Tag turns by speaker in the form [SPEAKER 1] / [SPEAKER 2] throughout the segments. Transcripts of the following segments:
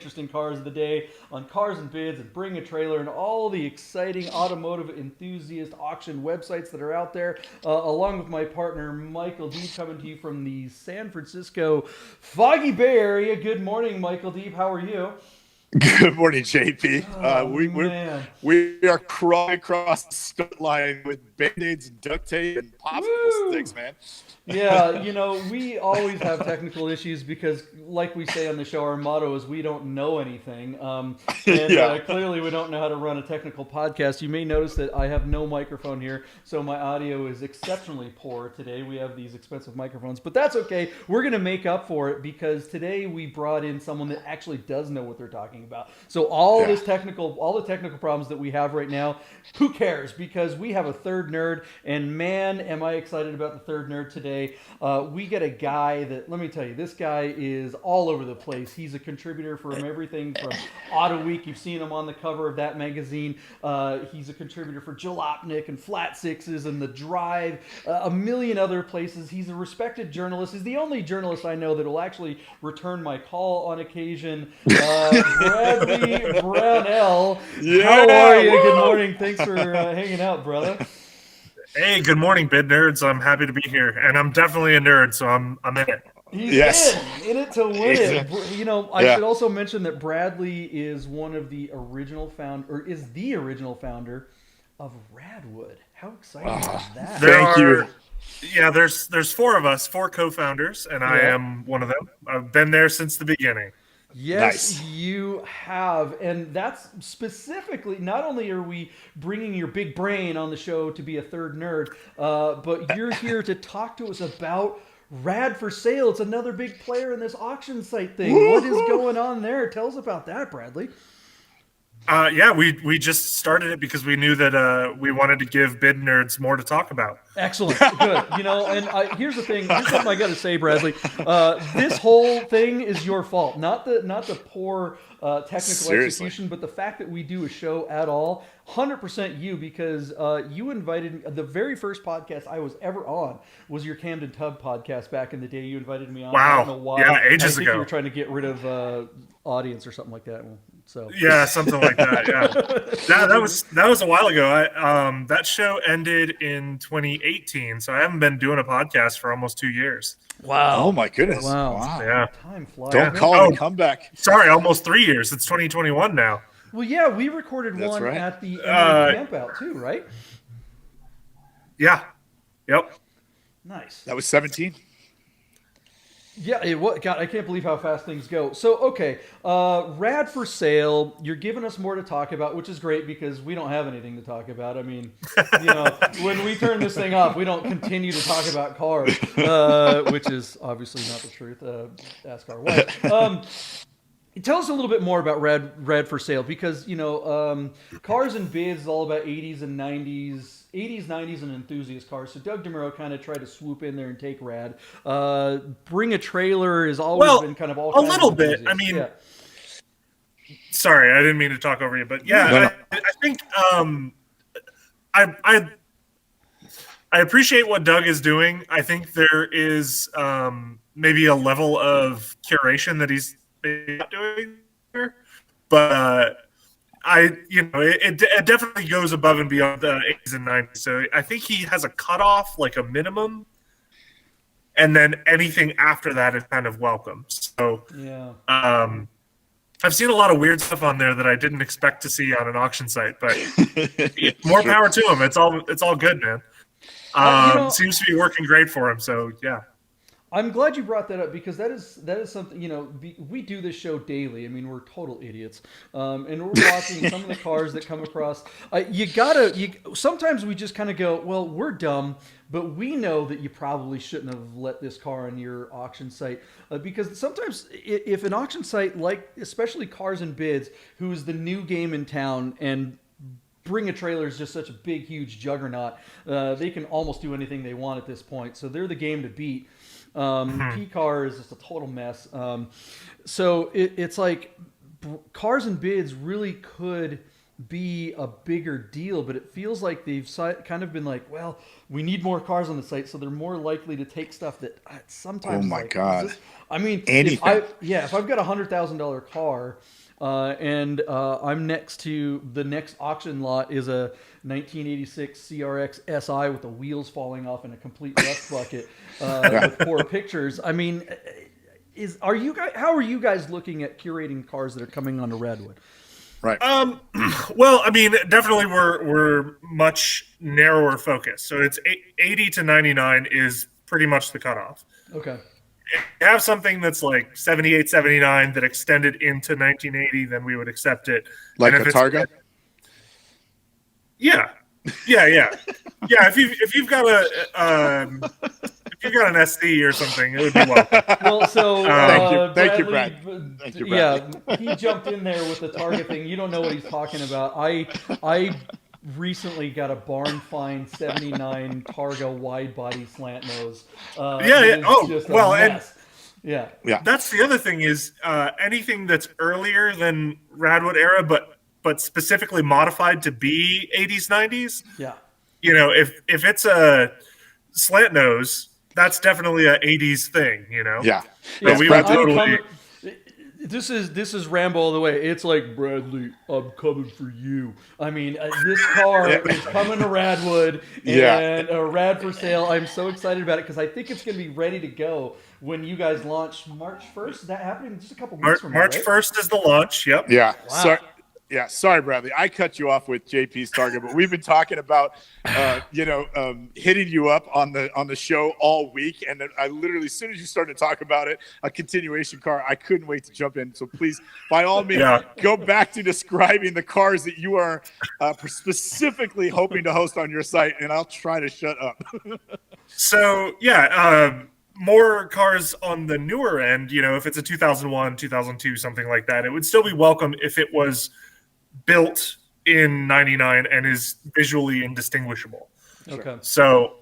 [SPEAKER 1] interesting cars of the day on Cars and Bids and Bring a Trailer and all the exciting automotive enthusiast auction websites that are out there, along with my partner Michael Deeb, coming to you from the San Francisco Foggy Bay Area. Good morning, Michael Deeb. How are you?
[SPEAKER 2] Good morning, JP.
[SPEAKER 1] Oh,
[SPEAKER 2] We
[SPEAKER 1] man.
[SPEAKER 2] we are crawling across the start line with band-aids and duct tape and popsicle
[SPEAKER 1] Woo!
[SPEAKER 2] sticks, man.
[SPEAKER 1] Yeah, we always have technical issues because, like we say on the show, our motto is we don't know anything. And
[SPEAKER 2] Yeah.
[SPEAKER 1] clearly, we don't know how to run a technical podcast. You may notice that I have no microphone here, so my audio is exceptionally poor today. We have these expensive microphones, but that's okay. We're going to make up for it because today we brought in someone that actually does know what they're talking about. So all the technical problems that we have right now, who cares? Because we have a third nerd, and man, am I excited about the third nerd today. We get a guy that, let me tell you, this guy is all over the place. He's a contributor from everything from Auto Week. You've seen him on the cover of that magazine. He's a contributor for Jalopnik and Flat Sixes and The Drive, a million other places. He's a respected journalist. He's the only journalist I know that will actually return my call on occasion. Bradley Brownell.
[SPEAKER 2] Yeah,
[SPEAKER 1] how are you?
[SPEAKER 2] woo!
[SPEAKER 1] Good morning. Thanks for hanging out, brother.
[SPEAKER 3] Hey, good morning, bid nerds. I'm happy to be here, and I'm definitely a nerd, so I'm in it.
[SPEAKER 1] He's in it to win it. I should also mention that Bradley is one of the original founder of Radwood. How exciting is that?
[SPEAKER 2] Thank you.
[SPEAKER 3] Yeah, there's four of us, four co-founders, and I am one of them. I've been there since the beginning.
[SPEAKER 1] Yes,
[SPEAKER 2] Nice.
[SPEAKER 1] you have. And that's specifically, not only are we bringing your big brain on the show to be a third nerd, but you're here to talk to us about Rad Forsale. It's another big player in this auction site thing. What is going on there? Tell us about that, Bradley.
[SPEAKER 3] Yeah, we just started it because we knew that we wanted to give bid nerds more to talk about.
[SPEAKER 1] Excellent, good. And here's the thing. Here's something I got to say, Bradley. This whole thing is your fault, not the poor technical
[SPEAKER 2] Seriously.
[SPEAKER 1] execution, but the fact that we do a show at all. 100% you, because you invited me. The very first podcast I was ever on was your Camden Tub podcast back in the day. You invited me on.
[SPEAKER 3] Wow.
[SPEAKER 1] I don't know why.
[SPEAKER 3] Yeah, ages
[SPEAKER 1] I think
[SPEAKER 3] ago.
[SPEAKER 1] you were trying to get rid of audience or something like that. So
[SPEAKER 3] Yeah, something like that. Yeah, that was a while ago. That show ended in 2018, so I haven't been doing a podcast for almost 2 years.
[SPEAKER 1] Wow.
[SPEAKER 2] Oh my goodness.
[SPEAKER 1] Wow.
[SPEAKER 3] Yeah.
[SPEAKER 1] Time flies.
[SPEAKER 2] Don't call it a comeback.
[SPEAKER 3] Sorry, almost 3 years. It's 2021 now.
[SPEAKER 1] Well, yeah, we recorded
[SPEAKER 2] That's
[SPEAKER 1] one
[SPEAKER 2] right.
[SPEAKER 1] at the camp out too, right?
[SPEAKER 3] Yeah. Yep.
[SPEAKER 1] Nice.
[SPEAKER 2] That was 17.
[SPEAKER 1] Yeah, God, I can't believe how fast things go. So, okay, Rad Forsale. You're giving us more to talk about, which is great because we don't have anything to talk about. I mean, when we turn this thing off, we don't continue to talk about cars, which is obviously not the truth. Ask our wife. Tell us a little bit more about Rad Forsale because Cars and Bids is all about 80s and 90s, 90s, and enthusiast cars. So Doug DeMuro kind of tried to swoop in there and take Rad. Bring a Trailer has always been kind of all
[SPEAKER 3] a
[SPEAKER 1] kinds
[SPEAKER 3] little
[SPEAKER 1] of
[SPEAKER 3] bit. I mean, sorry, I didn't mean to talk over you, but yeah, I think I appreciate what Doug is doing. I think there is maybe a level of curation that he's not doing there, but it definitely goes above and beyond the 80s and 90s. So I think he has a cutoff, like a minimum, and then anything after that is kind of welcome. So
[SPEAKER 1] Yeah.
[SPEAKER 3] I've seen a lot of weird stuff on there that I didn't expect to see on an auction site, but more power to him. It's all good, man. Seems to be working great for him. So yeah.
[SPEAKER 1] I'm glad you brought that up because that is something, we do this show daily. I mean, we're total idiots. And we're watching some of the cars that come across. Sometimes we just kind of go, well, we're dumb, but we know that you probably shouldn't have let this car on your auction site. Because sometimes if an auction site, like especially Cars and Bids, who is the new game in town and Bring a Trailer is just such a big, huge juggernaut, they can almost do anything they want at this point. So they're the game to beat. P-Car is just a total mess. So it's like Cars and Bids really could be a bigger deal, but it feels like they've kind of been like, well, we need more cars on the site, so they're more likely to take stuff that sometimes.
[SPEAKER 2] Oh my
[SPEAKER 1] like,
[SPEAKER 2] God!
[SPEAKER 1] I mean,
[SPEAKER 2] Anything.
[SPEAKER 1] if I've got $100,000 car. And I'm next to the next auction lot is a 1986 CRX SI with the wheels falling off in a complete rust bucket with poor pictures. I mean, how are you guys looking at curating cars that are coming onto Radwood?
[SPEAKER 2] Right.
[SPEAKER 3] Well, I mean, definitely we're much narrower focus. So it's 80 to 99 is pretty much the cutoff.
[SPEAKER 1] Okay.
[SPEAKER 3] If you have something that's like 78, 79 that extended into 1980, then we would accept it.
[SPEAKER 2] Like
[SPEAKER 3] and
[SPEAKER 2] a Targa?
[SPEAKER 3] Yeah. If you've got an SD or something, it would be welcome.
[SPEAKER 1] Well, so
[SPEAKER 2] thank you, Brad. Thank you, Brad.
[SPEAKER 1] Yeah, he jumped in there with the Targa thing. You don't know what he's talking about. I recently got a barn find 79 Targa wide body slant nose.
[SPEAKER 3] Yeah. Oh, well,
[SPEAKER 1] mess. Yeah.
[SPEAKER 3] That's the other thing is anything that's earlier than Radwood era, but specifically modified to be 80s, 90s.
[SPEAKER 1] Yeah.
[SPEAKER 3] You know, if it's a slant nose, that's definitely a 80s thing. You know.
[SPEAKER 2] Yeah.
[SPEAKER 3] But we would totally.
[SPEAKER 1] This is Rambo all the way. It's like, Bradley, I'm coming for you. I mean, this car is coming to Radwood and Rad Forsale. I'm so excited about it because I think it's going to be ready to go when you guys launch March 1st. Is that happening in just a couple weeks from now,
[SPEAKER 3] March
[SPEAKER 1] right?
[SPEAKER 3] 1st is the launch. Yep.
[SPEAKER 2] Yeah.
[SPEAKER 1] Wow.
[SPEAKER 2] Sorry, Bradley. I cut you off with JP's Targa, but we've been talking about, hitting you up on the show all week, and I literally, as soon as you started to talk about it, a continuation car, I couldn't wait to jump in. So please, by all means, go back to describing the cars that you are specifically hoping to host on your site, and I'll try to shut up.
[SPEAKER 3] So more cars on the newer end. You know, if it's a 2001, 2002, something like that, it would still be welcome if it was built in 99 and is visually indistinguishable.
[SPEAKER 1] Okay.
[SPEAKER 3] So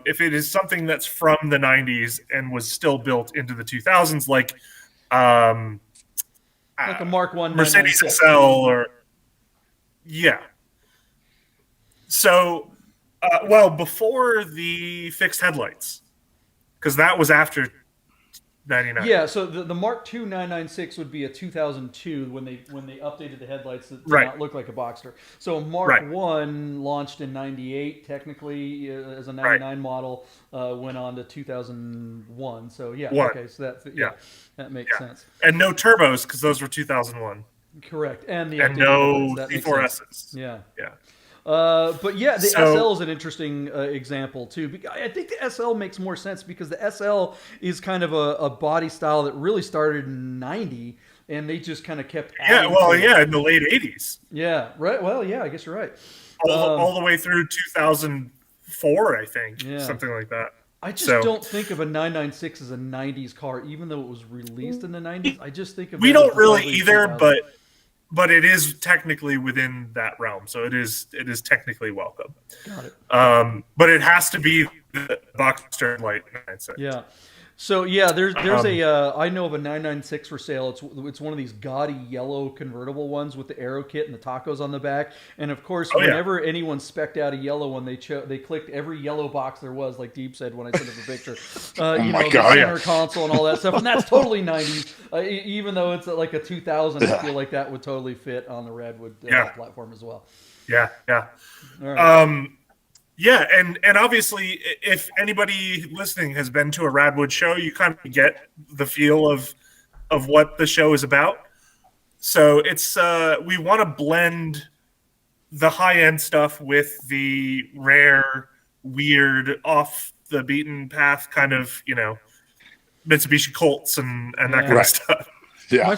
[SPEAKER 3] if it is something that's from the 90s and was still built into the 2000s, like
[SPEAKER 1] a Mark 1
[SPEAKER 3] Mercedes SL or So before the fixed headlights, because that was after 99.
[SPEAKER 1] Yeah, so the Mark II 996 would be a 2002 when they updated the headlights to not look like a Boxster. So Mark I launched in 98 technically as a 99 model, went on to 2001. So okay, so that makes sense.
[SPEAKER 3] And no turbos because those were 2001.
[SPEAKER 1] Correct, and
[SPEAKER 3] no C4Ss.
[SPEAKER 1] Yeah.
[SPEAKER 3] But
[SPEAKER 1] the SL is an interesting example too. I think the SL makes more sense because the SL is kind of a body style that really started in 90 and they just kind of kept adding
[SPEAKER 3] in the late 80s.
[SPEAKER 1] Yeah, right. Well, yeah, I guess you're right.
[SPEAKER 3] All the way through 2004, I think, something like that.
[SPEAKER 1] I just don't think of a 996 as a 90s car, even though it was released in the 90s. I just think of
[SPEAKER 3] we don't really either, but it is technically within that realm, so it is technically welcome.
[SPEAKER 1] Got it.
[SPEAKER 3] But it has to be the Boxster light 996.
[SPEAKER 1] Yeah. So there's I know of a 996 for sale. It's one of these gaudy yellow convertible ones with the aero kit and the tacos on the back. And of course, whenever anyone spec'd out a yellow one, they clicked every yellow box there was, like Deeb said when I sent him the picture. The center console and all that stuff, and that's totally 90s. Even though it's like a 2000, I feel like that would totally fit on the Radwood platform as well.
[SPEAKER 3] Yeah.
[SPEAKER 1] All right.
[SPEAKER 3] And obviously, if anybody listening has been to a Radwood show, you kind of get the feel of what the show is about. So it's we want to blend the high end stuff with the rare, weird, off the beaten path kind of Mitsubishi Colts and that kind of stuff.
[SPEAKER 2] Yeah,
[SPEAKER 1] my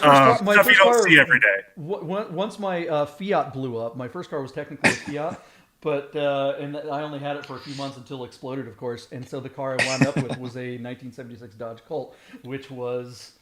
[SPEAKER 3] stuff you don't
[SPEAKER 1] car,
[SPEAKER 3] see every day.
[SPEAKER 1] Once my Fiat blew up, my first car was technically a Fiat. But and I only had it for a few months until it exploded, of course. And so the car I wound up with was a 1976 Dodge Colt, which was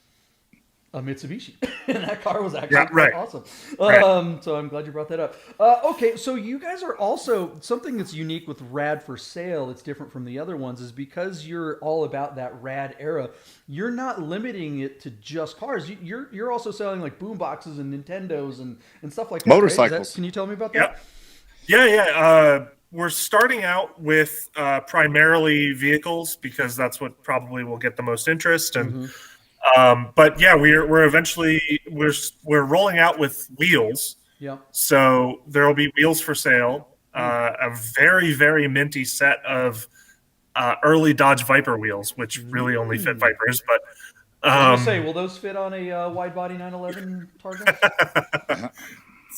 [SPEAKER 1] a Mitsubishi. And that car was actually quite awesome.
[SPEAKER 3] Right.
[SPEAKER 1] So I'm glad you brought that up. Okay, so you guys are also, something that's unique with Rad Forsale that's different from the other ones is because you're all about that rad era, you're not limiting it to just cars. You're also selling like boom boxes and Nintendos and stuff like that.
[SPEAKER 2] Motorcycles.
[SPEAKER 1] Right? Can you tell me about that?
[SPEAKER 3] Yeah. We're starting out with primarily vehicles because that's what probably will get the most interest. And but yeah, we're eventually we're rolling out with wheels.
[SPEAKER 1] Yeah.
[SPEAKER 3] So there will be wheels for sale. A very, very minty set of early Dodge Viper wheels, which really only fit Vipers. But
[SPEAKER 1] I was gonna say, will those fit on a wide body 911 Targa?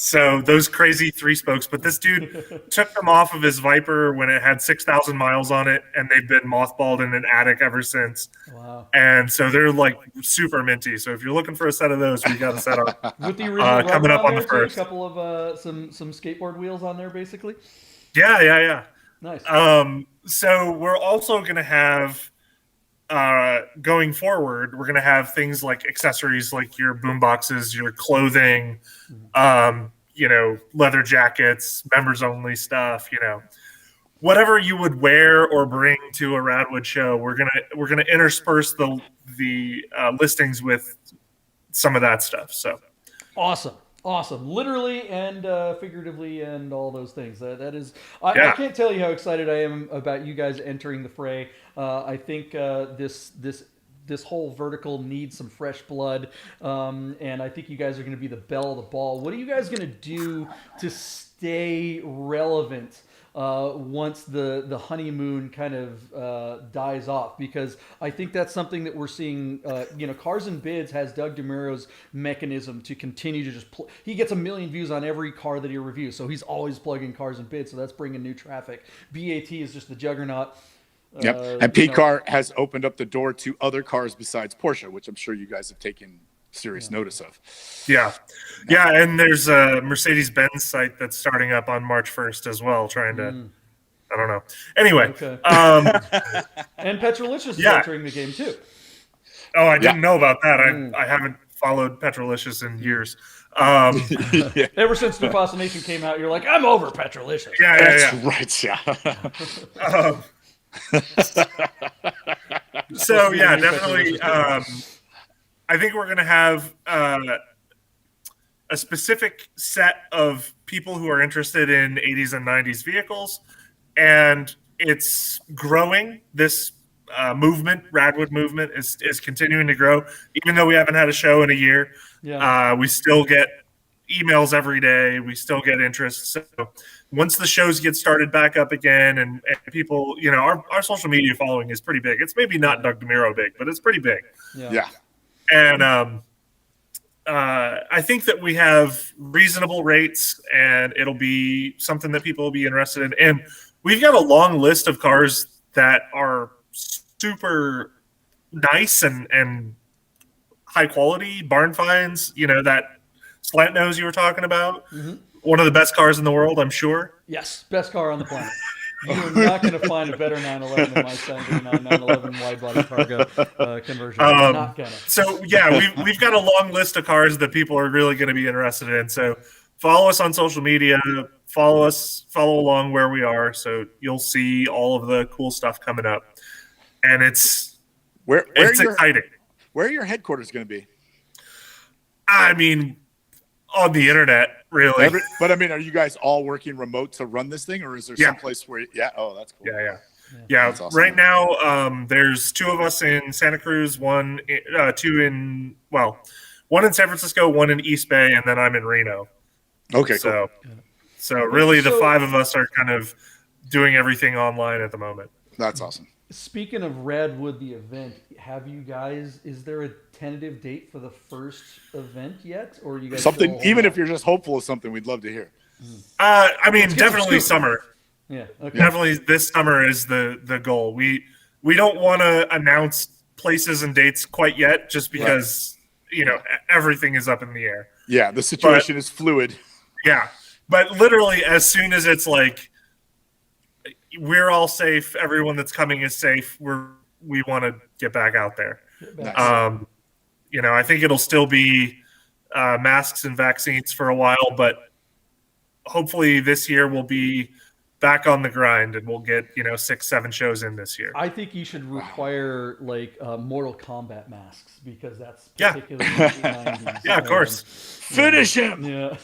[SPEAKER 3] So those crazy 3-spokes, but this dude took them off of his Viper when it had 6,000 miles on it, and they've been mothballed in an attic ever since.
[SPEAKER 1] Wow!
[SPEAKER 3] And so they're like super minty. So if you're looking for a set of those, we got a set up
[SPEAKER 1] with the original
[SPEAKER 3] coming up on the first.
[SPEAKER 1] A couple of some skateboard wheels on there, basically.
[SPEAKER 3] Yeah.
[SPEAKER 1] Nice.
[SPEAKER 3] So we're also going to have. Going forward, we're going to have things like accessories like your boom boxes, your clothing, leather jackets, members only stuff, whatever you would wear or bring to a Radwood show. We're gonna intersperse the listings with some of that stuff. So
[SPEAKER 1] awesome. Literally and figuratively and all those things. That is, I can't tell you how excited I am about you guys entering the fray. I think this whole vertical needs some fresh blood, and I think you guys are going to be the belle of the ball. What are you guys going to do to stay relevant once the honeymoon kind of dies off? Because I think that's something that we're seeing. Cars and Bids has Doug DeMuro's mechanism to continue to just he gets 1 million views on every car that he reviews, so he's always plugging Cars and Bids, so that's bringing new traffic. BAT is just the juggernaut.
[SPEAKER 2] Yep, and P-Car has opened up the door to other cars besides Porsche, which I'm sure you guys have taken serious notice of.
[SPEAKER 3] Yeah, and there's a Mercedes-Benz site that's starting up on March 1st as well, trying to, I don't know. Anyway.
[SPEAKER 1] Okay. And Petrolicious is entering the game too.
[SPEAKER 3] Oh, I didn't know about that. I haven't followed Petrolicious in years.
[SPEAKER 1] Ever since the Fascination came out, you're like, I'm over Petrolicious.
[SPEAKER 2] That's right, yeah.
[SPEAKER 3] So yeah, definitely. I think we're going to have a specific set of people who are interested in 80s and 90s vehicles, and it's growing. This Radwood movement is continuing to grow, even though we haven't had a show in a year.
[SPEAKER 1] Yeah.
[SPEAKER 3] We still get emails every day. We still get interest. So once the shows get started back up again, and people, our social media following is pretty big. It's maybe not Doug DeMuro big, but it's pretty big.
[SPEAKER 2] Yeah.
[SPEAKER 3] And I think that we have reasonable rates, and it'll be something that people will be interested in. And we've got a long list of cars that are super nice and high quality barn finds. That slant nose you were talking about. Mm-hmm. One of the best cars in the world, I'm sure.
[SPEAKER 1] Yes, best car on the planet. You're not going to find a better 911 than my 79 911 wide body Targa conversion. Not gonna.
[SPEAKER 3] So yeah, we've got a long list of cars that people are really going to be interested in. So follow us on social media. Follow along where we are, so you'll see all of the cool stuff coming up. And it's exciting.
[SPEAKER 2] Where are your headquarters going to be?
[SPEAKER 3] I mean, on the internet, really.
[SPEAKER 2] But I mean, are you guys all working remote to run this thing, or is there some place where? Yeah. Oh, that's cool.
[SPEAKER 3] Yeah.
[SPEAKER 2] That's awesome.
[SPEAKER 3] Right now, there's 2 of us in Santa Cruz, one in San Francisco, one in East Bay, and then I'm in Reno.
[SPEAKER 2] Okay. Cool.
[SPEAKER 3] So really, the 5 of us are kind of doing everything online at the moment.
[SPEAKER 2] That's awesome.
[SPEAKER 1] Speaking of Radwood, the event, is there a tentative date for the first event yet? Or you guys
[SPEAKER 2] something, even if you're just hopeful of something, we'd love to hear.
[SPEAKER 3] I mean, definitely summer.
[SPEAKER 1] Yeah. Okay.
[SPEAKER 3] Definitely this summer is the goal. We don't want to announce places and dates quite yet, just because, everything is up in the air.
[SPEAKER 2] Yeah. The situation is fluid.
[SPEAKER 3] Yeah. But literally, as soon as it's like, we're all safe, everyone that's coming is safe, we want to get back out there.
[SPEAKER 2] Nice.
[SPEAKER 3] I think it'll still be masks and vaccines for a while, but hopefully this year we'll be back on the grind and we'll get 6-7 shows in this year.
[SPEAKER 1] I think you should require Mortal Kombat masks because that's particularly 90s.
[SPEAKER 3] Yeah, of course.
[SPEAKER 2] Finish him.
[SPEAKER 1] Yeah.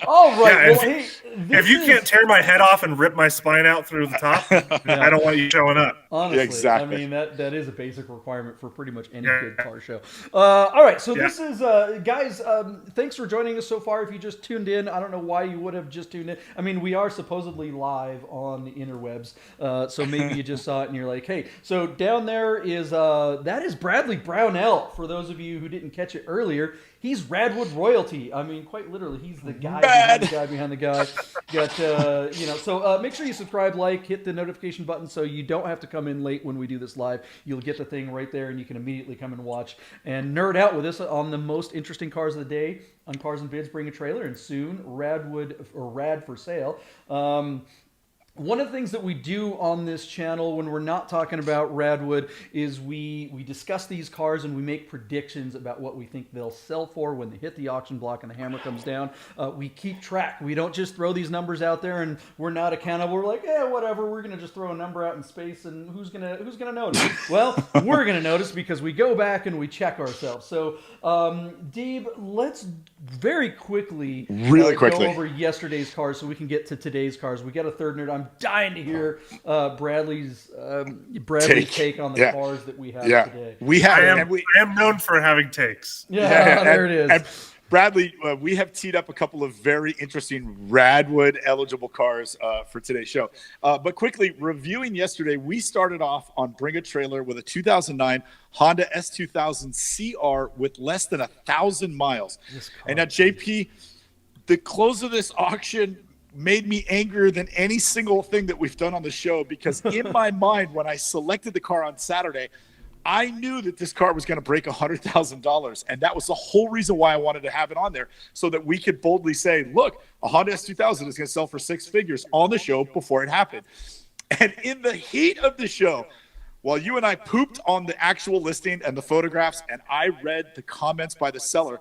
[SPEAKER 1] All right.
[SPEAKER 3] Yeah, if you can't tear my head off and rip my spine out through the top, I don't want you showing up.
[SPEAKER 1] Honestly,
[SPEAKER 2] exactly.
[SPEAKER 1] I mean that is a basic requirement for pretty much any good car show. All right, so this is guys. Thanks for joining us so far. If you just tuned in, I don't know why you would have just tuned in. I mean, we are supposedly live on the interwebs, so maybe you just saw it and you're like, hey. So down there is that is Bradley Brownell. For those of you who didn't catch it earlier. He's Radwood royalty. I mean, quite literally, he's the guy behind the guy. So make sure you subscribe, hit the notification button so you don't have to come in late when we do this live. You'll get the thing right there, and you can immediately come and watch and nerd out with us on the most interesting cars of the day on Cars and Bids. Bring a trailer, and soon Rad Forsale. One of the things that we do on this channel when we're not talking about Radwood is we discuss these cars and we make predictions about what we think they'll sell for when they hit the auction block and the hammer comes down. We keep track. We don't just throw these numbers out there and we're not accountable. We're like, whatever. We're gonna just throw a number out in space and who's gonna notice? Well, we're gonna notice because we go back and we check ourselves. So, Deeb, let's very quickly go over yesterday's cars so we can get to today's cars. We got a third nerd. I'm dying to hear Bradley's take on the cars that we have today.
[SPEAKER 2] I
[SPEAKER 3] am known for having takes.
[SPEAKER 1] There it is.
[SPEAKER 2] And Bradley, we have teed up a couple of very interesting Radwood eligible cars for today's show. But quickly reviewing yesterday, we started off on Bring a Trailer with a 2009 Honda S2000 CR with less than 1,000 miles. And now, JP, the close of this auction made me angrier than any single thing that we've done on the show because in my mind, when I selected the car on Saturday, I knew that this car was going to break $100,000. And that was the whole reason why I wanted to have it on there so that we could boldly say, look, a Honda S2000 is going to sell for 6 figures on the show before it happened. And in the heat of the show, while you and I pooped on the actual listing and the photographs, and I read the comments by the seller,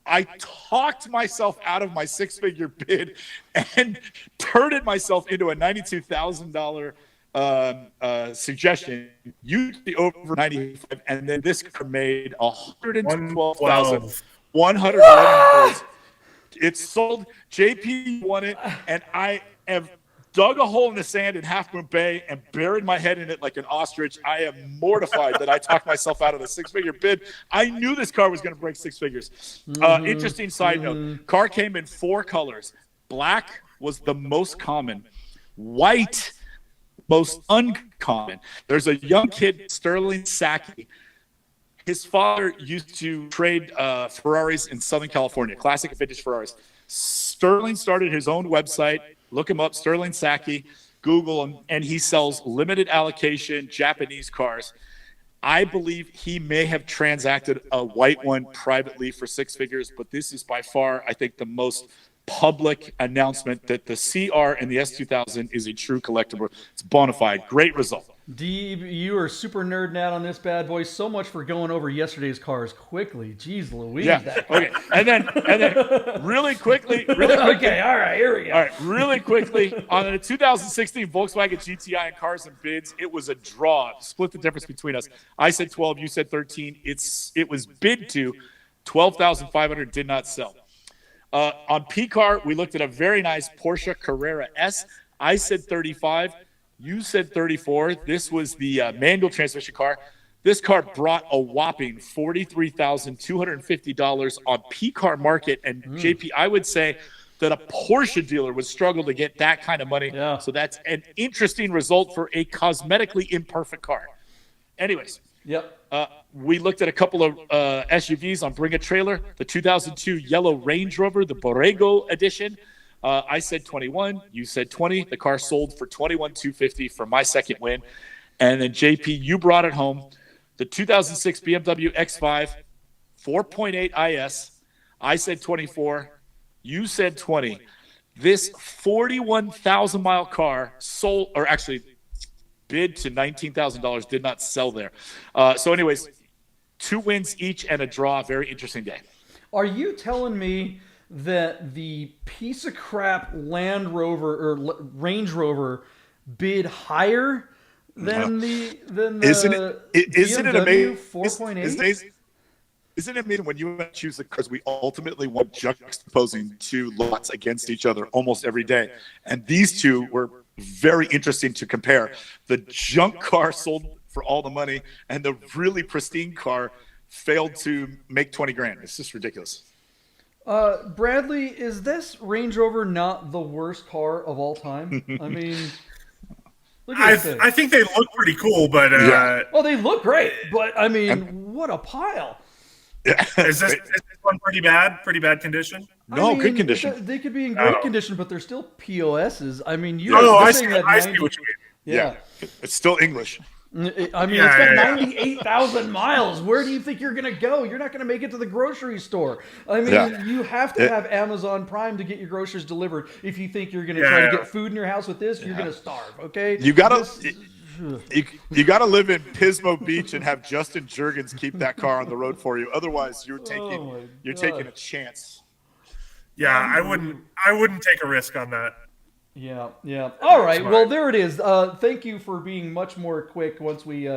[SPEAKER 2] I talked myself out of my 6-figure bid and turned myself into a $92,000 suggestion. Used over 95, and then this car made $112,111. It's sold. JP won it, and I have dug a hole in the sand in Half Moon Bay and buried my head in it like an ostrich. I am mortified that I talked myself out of the 6-figure bid. I knew this car was going to break 6 figures. Interesting side note. Car came in 4 colors. Black was the most common. White, most uncommon. There's a young kid, Sterling Saki. His father used to trade Ferraris in Southern California, classic and vintage Ferraris. Sterling started his own website. Look him up, Sterling Saki. Google him, and he sells limited allocation Japanese cars. I believe he may have transacted a white one privately for 6 figures, but this is by far, I think, the most public announcement that the CR and the S2000 is a true collectible. It's bona fide. Great result.
[SPEAKER 1] Deeb, you are super nerding out on this bad boy. So much for going over yesterday's cars quickly. Jeez Louise.
[SPEAKER 2] Yeah. Okay. And then really quickly.
[SPEAKER 1] Okay. All right. Here we go.
[SPEAKER 2] All right. Really quickly on a 2016 Volkswagen GTI and Cars and Bids, it was a draw. Split the difference between us. I said 12. You said 13. It was bid to 12,500. Did not sell. On P-Car, we looked at a very nice Porsche Carrera S. I said 35. You said 34. This was the manual transmission car. This car brought a whopping $43,250 on P-Car Market. And JP, I would say that a Porsche dealer would struggle to get that kind of money.
[SPEAKER 1] Yeah.
[SPEAKER 2] So that's an interesting result for a cosmetically imperfect car. Anyways.
[SPEAKER 1] Yep.
[SPEAKER 2] We looked at a couple of SUVs on Bring a Trailer. The 2002 yellow Range Rover, the Borrego edition. I said 21. You said 20. The car sold for $21,250 for my second win. And then, JP, you brought it home. The 2006 BMW X5, 4.8 IS. I said 24. You said 20. This 41,000-mile car sold, or actually bid to $19,000, did not sell there. So anyways, 2 wins each and a draw. Very interesting day.
[SPEAKER 1] Are you telling me that the piece of crap Land Rover or Range Rover bid higher than the
[SPEAKER 2] Isn't it amazing?
[SPEAKER 1] 4.8?
[SPEAKER 2] Isn't it amazing when you choose the cars? We ultimately went juxtaposing 2 lots against each other almost every day, and these 2 were very interesting to compare. The junk car sold for all the money, and the really pristine car failed to make 20 grand. It's just ridiculous.
[SPEAKER 1] Bradley, is this Range Rover not the worst car of all time? I mean, look at this thing.
[SPEAKER 3] I think they look pretty cool, but
[SPEAKER 1] Oh, they look great, but I mean, what a pile!
[SPEAKER 3] Is this one pretty bad? Pretty bad condition?
[SPEAKER 2] No, good condition.
[SPEAKER 1] They could be in great condition, but they're still POSs. I mean,
[SPEAKER 3] I see what you mean.
[SPEAKER 2] Yeah, it's still English.
[SPEAKER 1] I mean, it's got 98,000 miles. Where do you think you're going to go? You're not going to make it to the grocery store. I mean, you have to have Amazon Prime to get your groceries delivered. If you think you're going to try to get food in your house with this, you're going to starve, okay?
[SPEAKER 2] You got to... You got to live in Pismo Beach and have Justin Jurgens keep that car on the road for you. Otherwise, you're taking a chance.
[SPEAKER 3] Yeah, I wouldn't take a risk on that.
[SPEAKER 1] Yeah. All right. Well, there it is. Thank you for being much more quick once we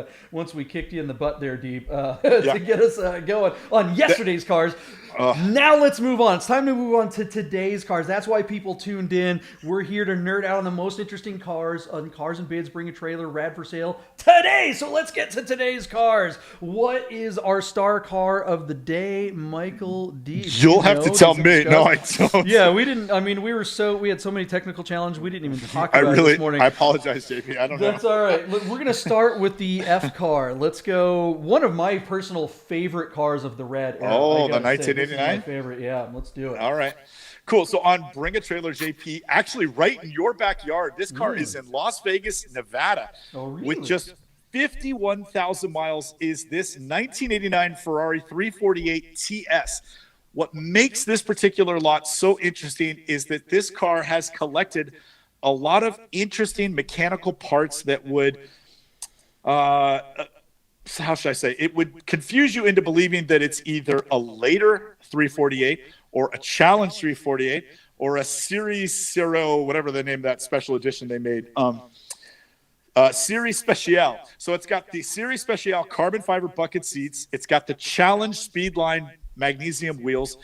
[SPEAKER 1] kicked you in the butt there, Deeb, to get us going on yesterday's cars. Now let's move on. It's time to move on to today's cars. That's why people tuned in. We're here to nerd out on the most interesting cars on Cars and Bids. Bring a trailer, Rad for Sale today. So let's get to today's cars. What is our star car of the day, Michael Deeb?
[SPEAKER 2] You'll have to tell me. No, I don't.
[SPEAKER 1] Yeah, we didn't. I mean, we had so many technical challenges. We didn't even talk about it this morning.
[SPEAKER 2] I apologize, JP. I don't know.
[SPEAKER 1] That's all right. Look, we're going to start with the F car. Let's go. One of my personal favorite cars of the Rad era.
[SPEAKER 2] Oh, the 1989?
[SPEAKER 1] My favorite. Yeah, let's do it.
[SPEAKER 2] All right. Cool. So on Bring a Trailer, JP, actually right in your backyard, this car is in Las Vegas, Nevada.
[SPEAKER 1] Oh, really?
[SPEAKER 2] With just 51,000 miles is this 1989 Ferrari 348 TS. What makes this particular lot so interesting is that this car has collected a lot of interesting mechanical parts that would, how should I say, it would confuse you into believing that it's either a later 348 or a Challenge 348 or a Series Zero, whatever the name of that special edition they made. Series Special. So it's got the Series Special carbon fiber bucket seats. It's got the Challenge Speedline magnesium wheels.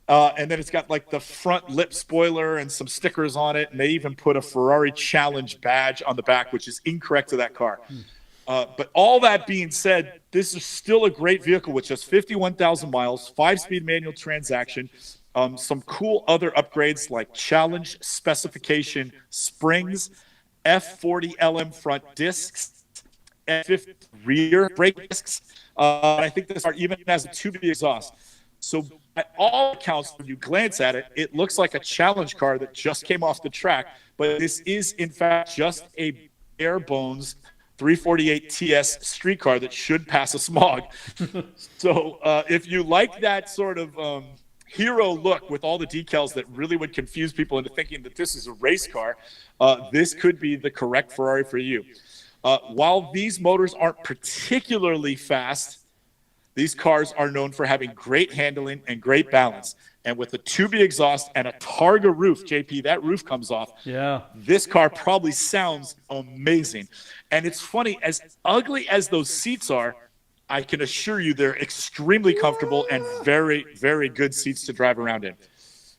[SPEAKER 2] And then it's got like the front lip spoiler and some stickers on it. And they even put a Ferrari Challenge badge on the back, which is incorrect to that car. But all that being said, this is still a great vehicle with just 51,000 miles, 5-speed manual transaction, some cool other upgrades like Challenge specification springs, F40 LM front discs, F50 rear brake discs. I think this car even has a 2B exhaust. So by all accounts, when you glance at it, it looks like a Challenge car that just came off the track. But this is, in fact, just a bare bones 348 TS street car that should pass a smog. So if you like that sort of hero look with all the decals that really would confuse people into thinking that this is a race car, this could be the correct Ferrari for you. While these motors aren't particularly fast, these cars are known for having great handling and great balance. And with a 2B exhaust and a Targa roof, JP, that roof comes off.
[SPEAKER 1] Yeah. This
[SPEAKER 2] car probably sounds amazing. And it's funny, as ugly as those seats are, I can assure you they're extremely comfortable and very, very good seats to drive around in.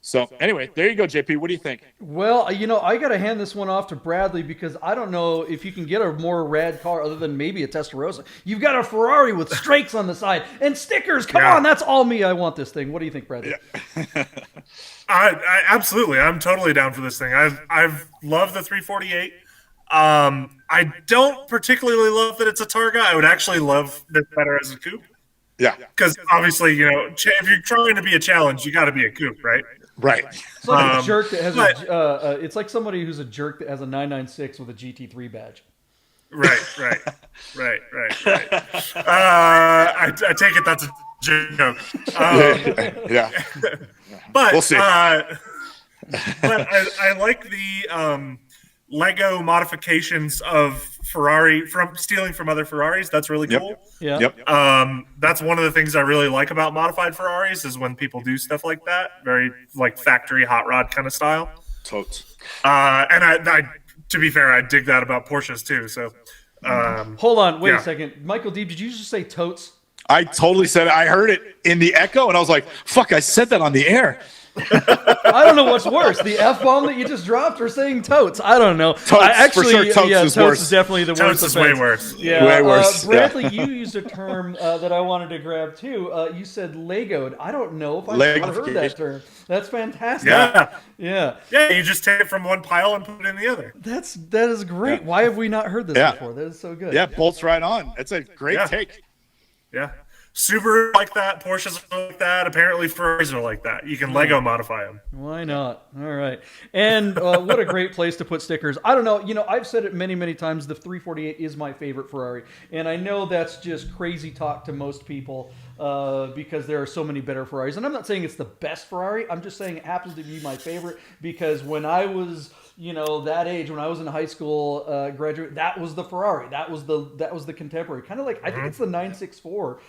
[SPEAKER 2] So anyway, there you go, JP. What do you think?
[SPEAKER 1] Well, I got to hand this one off to Bradley because I don't know if you can get a more rad car other than maybe a Testarossa. You've got a Ferrari with strakes on the side and stickers. Come on, that's all me. I want this thing. What do you think, Bradley?
[SPEAKER 2] Yeah.
[SPEAKER 3] I absolutely. I'm totally down for this thing. I've loved the 348. I don't particularly love that it's a Targa. I would actually love this better as a coupe.
[SPEAKER 2] Yeah.
[SPEAKER 3] Because obviously, if you're trying to be a Challenge, you got to be a coupe, right?
[SPEAKER 2] Right.
[SPEAKER 1] It's like a jerk that has it's like somebody who's a jerk that has a 996 with a GT3 badge.
[SPEAKER 3] Right. I take it that's a joke.
[SPEAKER 2] Yeah.
[SPEAKER 3] But
[SPEAKER 2] we'll see.
[SPEAKER 3] But I like the Lego modifications of Ferrari from stealing from other Ferraris. That's really cool.
[SPEAKER 1] Yeah.
[SPEAKER 2] Yep.
[SPEAKER 3] That's one of the things I really like about modified Ferraris is when people do stuff like that, very like factory hot rod kind of style.
[SPEAKER 2] Totes.
[SPEAKER 3] And I, to be fair, I dig that about Porsches too. So,
[SPEAKER 1] Hold on, wait a second, Michael Deeb, did you just say totes?
[SPEAKER 2] I totally said it. I heard it in the echo, and I was like, "Fuck!" I said that on the air.
[SPEAKER 1] I don't know what's worse, the F-bomb that you just dropped or saying totes. I don't know.
[SPEAKER 2] Totes, for sure, totes is worse.
[SPEAKER 1] Is definitely the worst.
[SPEAKER 3] Totes is way worse.
[SPEAKER 1] Yeah,
[SPEAKER 2] way worse.
[SPEAKER 1] Bradley, you used a term that I wanted to grab too. You said Legoed. I don't know if I've heard that term. That's fantastic.
[SPEAKER 3] Yeah. You just take it from one pile and put it in the other.
[SPEAKER 1] That is great. Yeah. Why have we not heard this before? That is so good.
[SPEAKER 2] Yeah, bolts right on. That's a great take.
[SPEAKER 3] Yeah. Subaru like that, Porsches are like that. Apparently, Ferraris are like that. You can Lego modify them.
[SPEAKER 1] Why not? All right. And what a great place to put stickers. I don't know. You know, I've said it many, many times. The 348 is my favorite Ferrari, and I know that's just crazy talk to most people because there are so many better Ferraris. And I'm not saying it's the best Ferrari. I'm just saying it happens to be my favorite because when I was, you know, that age, when I was in high school, graduate, that was the Ferrari. That was the contemporary. Kind of like, I think it's the 964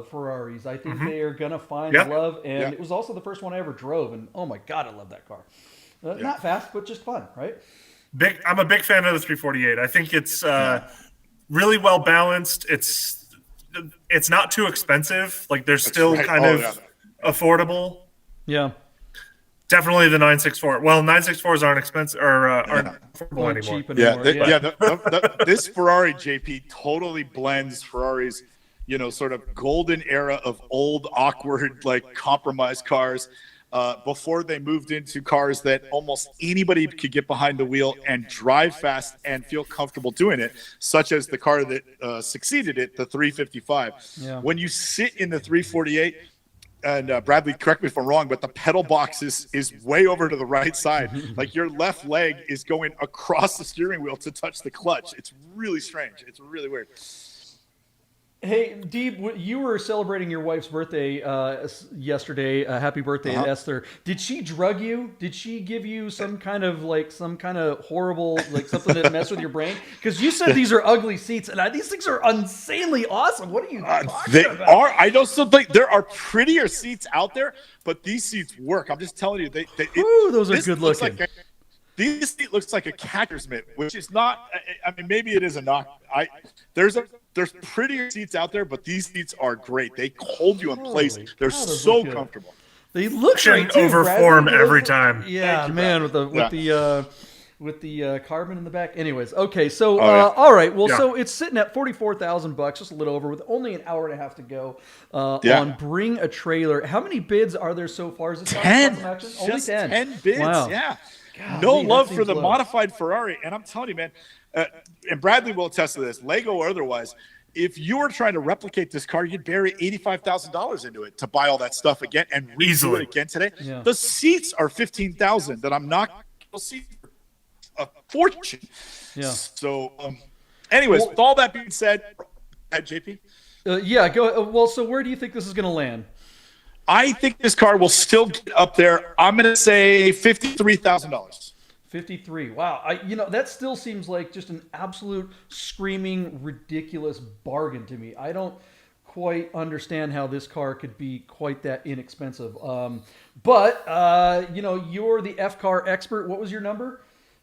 [SPEAKER 1] Ferraris. I think they are gonna find love, and it was also the first one I ever drove. And oh my god, I love that car. Not fast, but just fun, right?
[SPEAKER 3] I'm a big fan of the 348. I think it's really well balanced. It's not too expensive. Like there's still kind of affordable.
[SPEAKER 1] Yeah.
[SPEAKER 3] Definitely the 964. Well, 964s aren't expensive or aren't affordable anymore.
[SPEAKER 1] Cheap anymore.
[SPEAKER 2] This Ferrari, JP, totally blends Ferrari's, you know, sort of golden era of old, awkward, like compromise cars before they moved into cars that almost anybody could get behind the wheel and drive fast and feel comfortable doing it, such as the car that succeeded it, the 355.
[SPEAKER 1] Yeah.
[SPEAKER 2] When you sit in the 348, and Bradley, correct me if I'm wrong, but the pedal box is way over to the right side. Like your left leg is going across the steering wheel to touch the clutch. It's really strange. It's really weird.
[SPEAKER 1] Hey, Deeb, you were celebrating your wife's birthday yesterday. Happy birthday, Esther. Did she drug you? Did she give you some kind of horrible, like something that messed with your brain? Because you said these are ugly seats, and these things are insanely awesome. What are you talking about?
[SPEAKER 2] I don't still think there are prettier seats out there, but these seats work. I'm just telling you,
[SPEAKER 1] those are good looking.
[SPEAKER 2] This seat looks like a catcher's mitt, which is not. I mean, maybe it is a knock. There's prettier seats out there, but these seats are great. They hold you in place. They're so comfortable.
[SPEAKER 1] They look
[SPEAKER 3] great too, overform every time.
[SPEAKER 1] Yeah, man, with the carbon in the back. Anyways, okay, so all right, well, so it's sitting at $44,000, just a little over, with only an hour and a half to go on Bring a Trailer. How many bids are there so far? Is it
[SPEAKER 2] 10?
[SPEAKER 1] Only 10.
[SPEAKER 2] 10 bids.
[SPEAKER 1] Wow.
[SPEAKER 2] Yeah.
[SPEAKER 1] God,
[SPEAKER 2] no love for the modified Ferrari, and I'm telling you, man, and Bradley will attest to this, Lego or otherwise. If you were trying to replicate this car, you'd bury $85,000 into it to buy all that stuff again and redo it again today. Yeah. The seats are $15,000 that I'm not going to see a fortune.
[SPEAKER 1] Yeah.
[SPEAKER 2] So, anyways, with all that being said, JP.
[SPEAKER 1] Go. Well, so where do you think this is going to land?
[SPEAKER 2] I think this car will still get up there. I'm going to say $53,000.
[SPEAKER 1] 53. Wow. That still seems like just an absolute screaming ridiculous bargain to me. I don't quite understand how this car could be quite that inexpensive. But you're the F car expert. What was your number?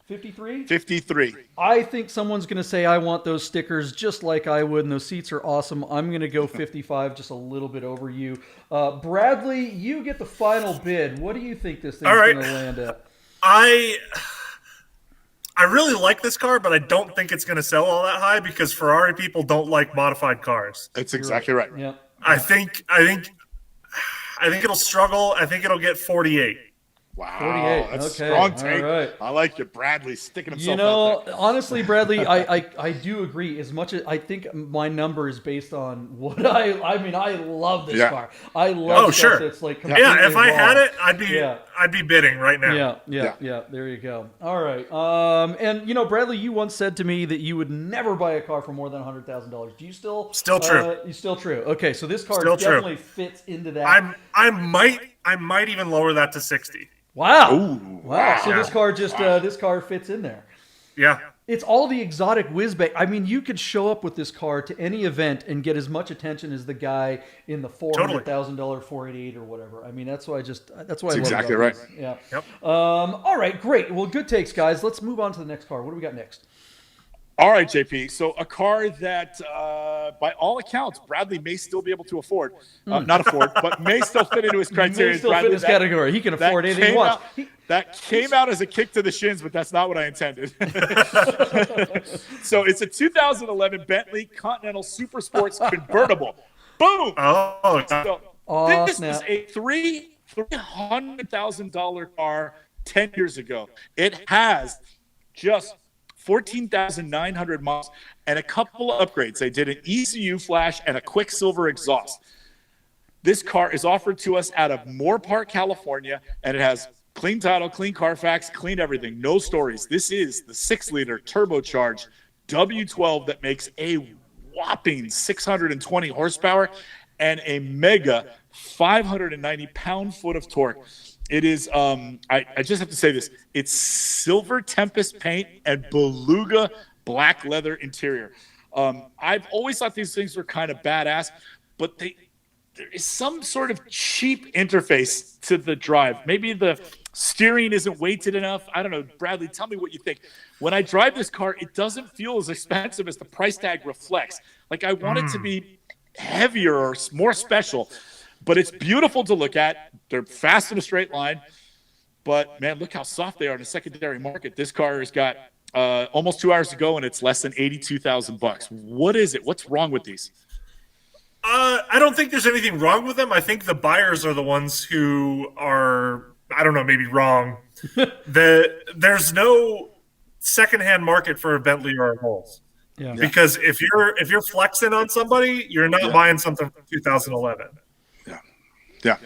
[SPEAKER 1] 53?
[SPEAKER 2] 53.
[SPEAKER 1] I think someone's going to say, I want those stickers just like I would, and those seats are awesome. I'm going to go 55, just a little bit over you. Bradley, you get the final bid. What do you think this thing's going to land at?
[SPEAKER 3] I really like this car, but I don't think it's going to sell all that high because Ferrari people don't like modified cars.
[SPEAKER 2] That's exactly right.
[SPEAKER 1] Yeah.
[SPEAKER 3] I think it'll struggle. I think it'll get 48.
[SPEAKER 2] Wow,
[SPEAKER 1] 48.
[SPEAKER 2] That's
[SPEAKER 1] okay.
[SPEAKER 2] strong take.
[SPEAKER 1] All right.
[SPEAKER 2] I like you, Bradley, sticking himself out there.
[SPEAKER 1] Honestly, Bradley, I do agree. As much as I think my number is based on what I love this car. I love stuff that's like completely
[SPEAKER 3] if I had it,
[SPEAKER 1] wrong.
[SPEAKER 3] I'd be bidding right now.
[SPEAKER 1] Yeah. There you go. All right. And Bradley, you once said to me that you would never buy a car for more than $100,000. Do you still
[SPEAKER 3] true?
[SPEAKER 1] Still true. Okay, so this car definitely fits into that.
[SPEAKER 3] I might even lower that to 60.
[SPEAKER 1] Wow.
[SPEAKER 2] Ooh,
[SPEAKER 1] wow. So this car this car fits in there.
[SPEAKER 3] Yeah.
[SPEAKER 1] It's all the exotic whiz-bang. I mean, you could show up with this car to any event and get as much attention as the guy in the $400,000 488 or whatever. I mean, that's why
[SPEAKER 2] That's
[SPEAKER 1] I love
[SPEAKER 2] exactly
[SPEAKER 1] about
[SPEAKER 2] right.
[SPEAKER 1] these. Yeah.
[SPEAKER 3] Yep.
[SPEAKER 1] All right, great. Well, good takes, guys. Let's move on to the next car. What do we got next?
[SPEAKER 2] All right, JP. So a car that, by all accounts, Bradley may still be able to afford. Not afford, but may still fit into his criteria.
[SPEAKER 1] May still fit his category. He can afford anything he wants.
[SPEAKER 2] That came out as a kick to the shins, but that's not what I intended. So it's a 2011 Bentley Continental Supersports convertible. Boom!
[SPEAKER 3] Oh,
[SPEAKER 2] So this is a $300,000 car 10 years ago. It has just 14,900 miles and a couple of upgrades. They did an ECU flash and a Quicksilver exhaust. This car is offered to us out of Moorpark, California, and it has clean title, clean Carfax, clean everything. No stories. This is the 6-liter turbocharged W12 that makes a whopping 620 horsepower and a mega 590 pound-foot of torque. It is, I just have to say this, it's silver Tempest paint and beluga black leather interior. I've always thought these things were kind of badass, but there is some sort of cheap interface to the drive. Maybe the steering isn't weighted enough. I don't know. Bradley, tell me what you think. When I drive this car, it doesn't feel as expensive as the price tag reflects. Like I want it to be heavier or more special. But it's beautiful to look at. They're fast in a straight line. But, man, look how soft they are in the secondary market. This car has got almost 2 hours to go, and it's less than $82,000. What is it? What's wrong with these?
[SPEAKER 3] I don't think there's anything wrong with them. I think the buyers are the ones who are, I don't know, maybe wrong. There's no secondhand market for a Bentley or a Rolls.
[SPEAKER 1] Yeah.
[SPEAKER 3] Because if you're flexing on somebody, you're not buying something from 2011.
[SPEAKER 2] Yeah.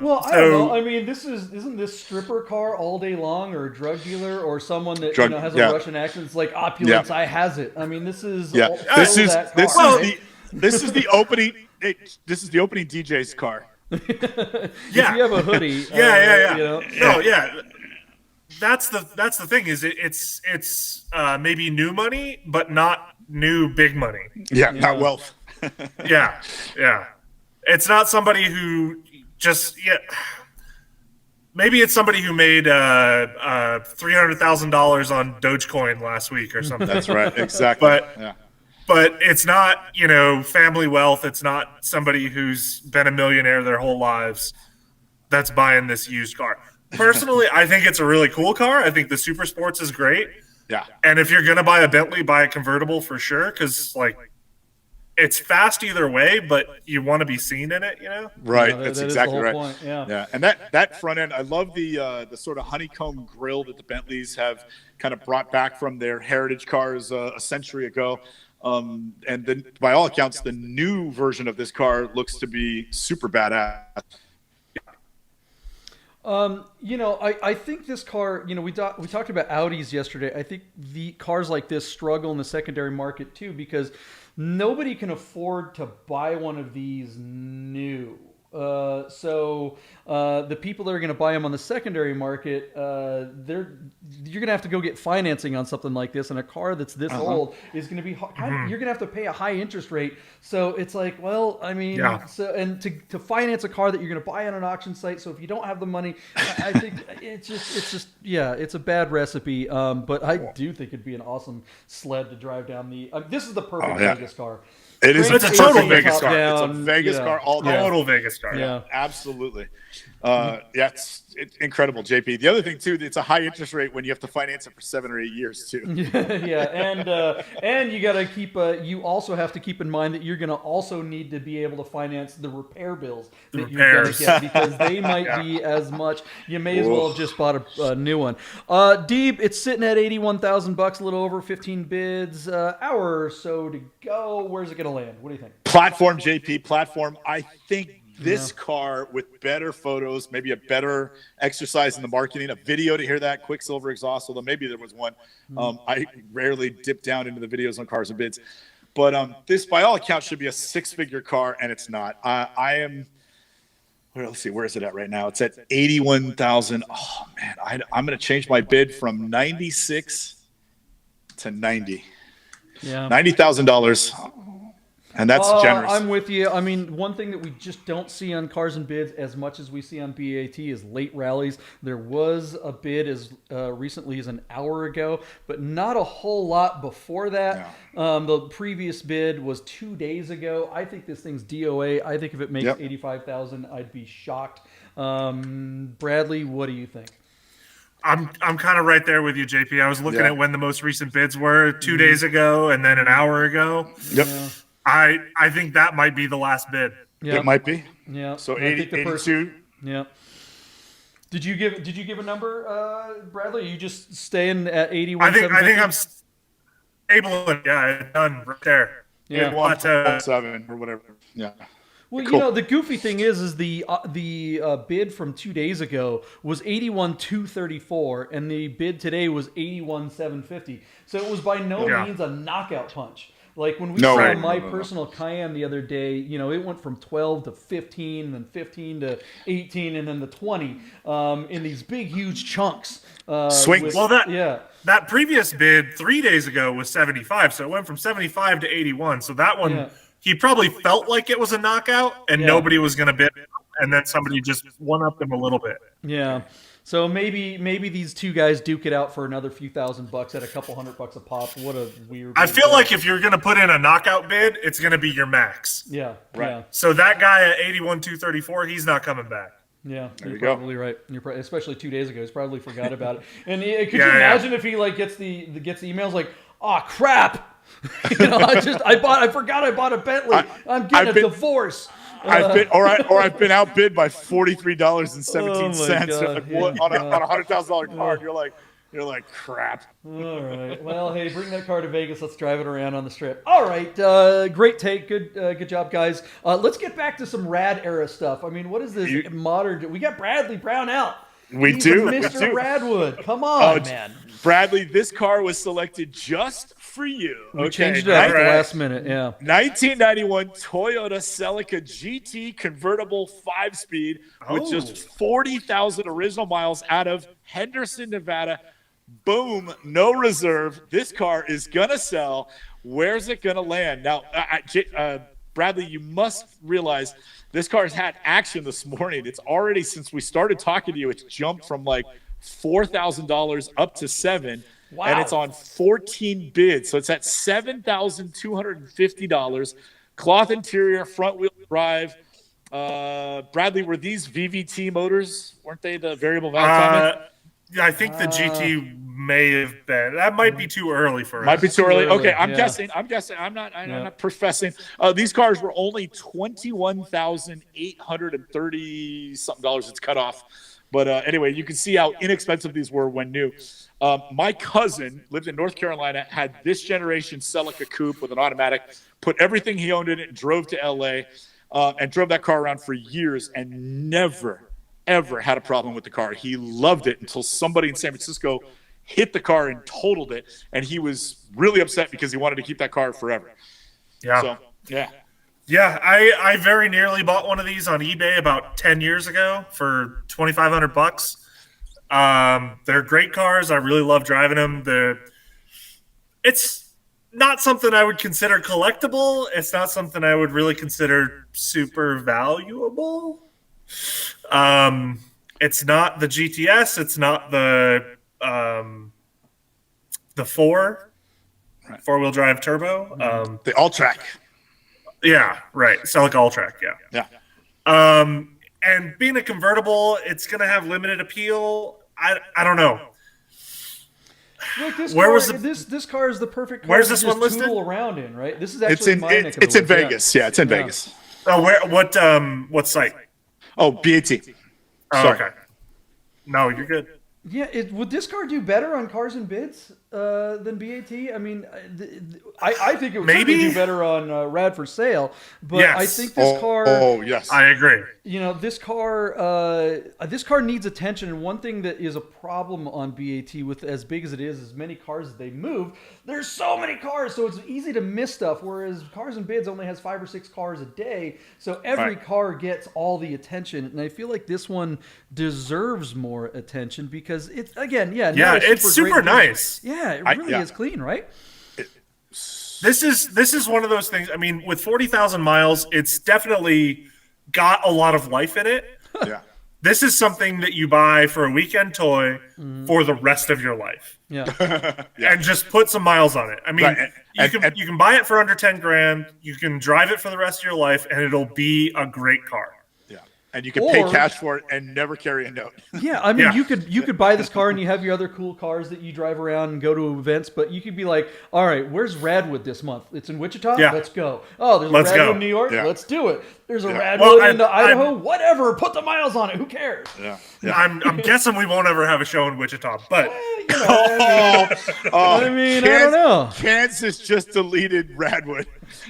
[SPEAKER 1] Well, I don't know. I mean, isn't this stripper car all day long, or a drug dealer, or someone that has a Russian accent? It's like opulence. I has it. I mean, this is
[SPEAKER 2] this is the opening. This is the opening DJ's car.
[SPEAKER 1] If you have a hoodie.
[SPEAKER 3] Yeah.
[SPEAKER 1] You know?
[SPEAKER 3] No, yeah. That's the thing. Is it's maybe new money, but not new big money.
[SPEAKER 2] Yeah. Not wealth.
[SPEAKER 3] Yeah. It's not somebody who just maybe it's somebody who made $300,000 on Dogecoin last week or something.
[SPEAKER 2] That's right, exactly.
[SPEAKER 3] But it's not family wealth. It's not somebody who's been a millionaire their whole lives that's buying this used car. Personally, I think it's a really cool car. I think the Supersports is great.
[SPEAKER 2] Yeah.
[SPEAKER 3] And if you're gonna buy a Bentley, buy a convertible for sure, because it's fast either way, but you want to be seen in it,
[SPEAKER 2] Right, that's exactly right.
[SPEAKER 1] Point. Yeah,
[SPEAKER 2] and that front end, I love the sort of honeycomb grille that the Bentleys have kind of brought back from their heritage cars a century ago. And then, by all accounts, the new version of this car looks to be super badass.
[SPEAKER 1] I think this car, we talked about Audis yesterday. I think the cars like this struggle in the secondary market too, because nobody can afford to buy one of these new. So the people that are going to buy them on the secondary market, you're going to have to go get financing on something like this, and a car that's this old is going to be you're going to have to pay a high interest rate. So it's like, well, I mean, to finance a car that you're going to buy on an auction site. So if you don't have the money, I think it's a bad recipe. But I do think it'd be an awesome sled to drive down the. This is the perfect Vegas car.
[SPEAKER 2] It is.
[SPEAKER 3] It's a total Vegas car.
[SPEAKER 2] It's a Vegas car all day.
[SPEAKER 3] Total Vegas car.
[SPEAKER 2] Yeah, absolutely. It's incredible, JP. The other thing too, it's a high interest rate when you have to finance it for 7 or 8 years too. And
[SPEAKER 1] you got to keep. You also have to keep in mind that you're going to also need to be able to finance the repair bills that you're going to get, because they might be as much. You may as well have just bought a new one. Deeb, it's sitting at $81,000, a little over 15 bids, hour or so to go. Where's it going to land? What do you think?
[SPEAKER 2] Platform, JP. Platform. I think this car with better photos, maybe a better exercise in the marketing, a video to hear that Quicksilver exhaust, although maybe there was one. I rarely dip down into the videos on cars and bids. But this, by all accounts, should be a 6-figure car, and it's not. I am – let's see, where is it at right now? It's at 81,000. Oh, man, I'm going to change my bid from 96 to 90.
[SPEAKER 1] Yeah.
[SPEAKER 2] $90,000. And that's generous.
[SPEAKER 1] I'm with you. I mean, one thing that we just don't see on Cars and Bids as much as we see on BAT is late rallies. There was a bid as recently as an hour ago, but not a whole lot before that. No. The previous bid was 2 days ago. I think this thing's DOA. I think if it makes $85,000, I'd be shocked. Bradley, what do you think?
[SPEAKER 3] I'm kind of right there with you, JP. I was looking at when the most recent bids were 2 days ago and then an hour ago.
[SPEAKER 2] Yep.
[SPEAKER 1] Yeah.
[SPEAKER 3] I think that might be the last bid.
[SPEAKER 2] Yeah. It might be.
[SPEAKER 1] Yeah.
[SPEAKER 2] So 82.
[SPEAKER 1] Yeah. Did you give a number, Bradley? Are you just staying at 81?
[SPEAKER 3] I think I'm able. Yeah, it's done right there.
[SPEAKER 2] Yeah. 1.7 or whatever. Yeah.
[SPEAKER 1] Well, cool. You know, the goofy thing is the bid from 2 days ago was 81,234, and the bid today was 81,750. So it was by no means a knockout punch. Like when we saw my personal Cayenne the other day, you know, it went from 12 to 15, then 15 to 18, and then to 20 in these big, huge chunks.
[SPEAKER 2] Swings.
[SPEAKER 3] That previous bid 3 days ago was 75, so it went from 75 to 81. So that one, he probably felt like it was a knockout, and nobody was going to bid it, and then somebody just one-upped him a little bit.
[SPEAKER 1] Yeah. So maybe these two guys duke it out for another few $1,000 at a couple $100 a pop. What a weird.
[SPEAKER 3] I feel like if you're going to put in a knockout bid, it's going to be your max.
[SPEAKER 1] Yeah.
[SPEAKER 2] Right.
[SPEAKER 1] Yeah.
[SPEAKER 3] So that guy at 81,234, he's not coming back.
[SPEAKER 1] Yeah,
[SPEAKER 2] you're
[SPEAKER 1] probably right. Especially 2 days ago, he's probably forgot about it. And could you imagine if he like gets the emails like, "Oh crap, you know, I forgot I bought a Bentley. I'm getting a divorce."
[SPEAKER 2] I've been outbid by $43.17 on a $100,000 car. You're like crap.
[SPEAKER 1] All right. Well, hey, bring that car to Vegas. Let's drive it around on the strip. All right. Great take. Good job, guys. Let's get back to some rad era stuff. I mean, what is this modern? We got Bradley Brownell.
[SPEAKER 2] He's
[SPEAKER 1] Mr. Radwood. Come on, man.
[SPEAKER 2] Bradley, this car was selected just for you.
[SPEAKER 1] We changed it up at the last minute,
[SPEAKER 2] 1991 Toyota Celica GT convertible 5-speed with just 40,000 original miles out of Henderson, Nevada. Boom, no reserve. This car is going to sell. Where's it going to land? Now, Bradley, you must realize this car has had action this morning. It's already, since we started talking to you, it's jumped from like $4,000 up to $7,000. Wow. And it's on 14 bids. So it's at $7,250. Cloth interior, front wheel drive. Bradley, were these VVT motors? Weren't they the variable valve?
[SPEAKER 3] Yeah, I think the GT may have been. That might be too early for us.
[SPEAKER 2] Might be too early. Okay, I'm guessing. I'm not professing. These cars were only $21,830 something. It's cut off. But anyway, you can see how inexpensive these were when new. My cousin lived in North Carolina, had this generation Celica coupe with an automatic, put everything he owned in it, and drove to L.A. And drove that car around for years and never, ever had a problem with the car. He loved it until somebody in San Francisco hit the car and totaled it, and he was really upset because he wanted to keep that car forever.
[SPEAKER 3] Yeah.
[SPEAKER 2] So, yeah.
[SPEAKER 3] Yeah, I very nearly bought one of these on eBay about 10 years ago for $2,500. They're great cars. I really love driving them. It's not something I would consider collectible. It's not something I would really consider super valuable. It's not the GTS. It's not the four-wheel drive turbo.
[SPEAKER 2] The all-track.
[SPEAKER 3] Yeah, right. Celica all-track,
[SPEAKER 2] Yeah.
[SPEAKER 3] And being a convertible, it's going to have limited appeal. I don't know.
[SPEAKER 1] Look, this car is the perfect car.
[SPEAKER 3] Where's this one listed?
[SPEAKER 1] Toodle around in, right? This is actually
[SPEAKER 2] it's in Vegas. Yeah, it's in Vegas.
[SPEAKER 3] Oh, what site?
[SPEAKER 2] Oh, BAT.
[SPEAKER 3] Oh, okay. No, you're good.
[SPEAKER 1] Yeah, would this car do better on Cars and Bids than BAT? I mean, I think it would maybe do better on Rad Forsale, but yes. I think this car.
[SPEAKER 2] Oh, yes,
[SPEAKER 3] I agree.
[SPEAKER 1] You know, this car needs attention, and one thing that is a problem on BAT with as big as it is, as many cars as they move. There's so many cars, so it's easy to miss stuff. Whereas Cars and Bids only has 5 or 6 cars a day, so every car gets all the attention, and I feel like this one deserves more attention because because it's again,
[SPEAKER 3] Yeah,
[SPEAKER 1] not a
[SPEAKER 3] it's super
[SPEAKER 1] great
[SPEAKER 3] nice.
[SPEAKER 1] Yeah, it really is clean, right?
[SPEAKER 3] This is one of those things. I mean, with 40,000 miles, it's definitely got a lot of life in it.
[SPEAKER 2] Yeah.
[SPEAKER 3] This is something that you buy for a weekend toy for the rest of your life.
[SPEAKER 1] Yeah.
[SPEAKER 3] And just put some miles on it. I mean, you can buy it for under 10 grand. You can drive it for the rest of your life, and it'll be a great car.
[SPEAKER 2] Yeah. And you can pay cash for it and never carry a note.
[SPEAKER 1] Yeah, I mean, you could buy this car and you have your other cool cars that you drive around and go to events, but you could be like, all right, where's Radwood this month? It's in Wichita?
[SPEAKER 3] Yeah.
[SPEAKER 1] Let's go. Oh, there's a Radwood in New York?
[SPEAKER 2] Yeah.
[SPEAKER 1] Let's do it. There's a Radwood in Idaho? Whatever. Put the miles on it. Who cares?
[SPEAKER 2] Yeah.
[SPEAKER 3] I'm guessing we won't ever have a show in Wichita, but
[SPEAKER 1] I mean, I don't know.
[SPEAKER 2] Kansas just deleted Radwood.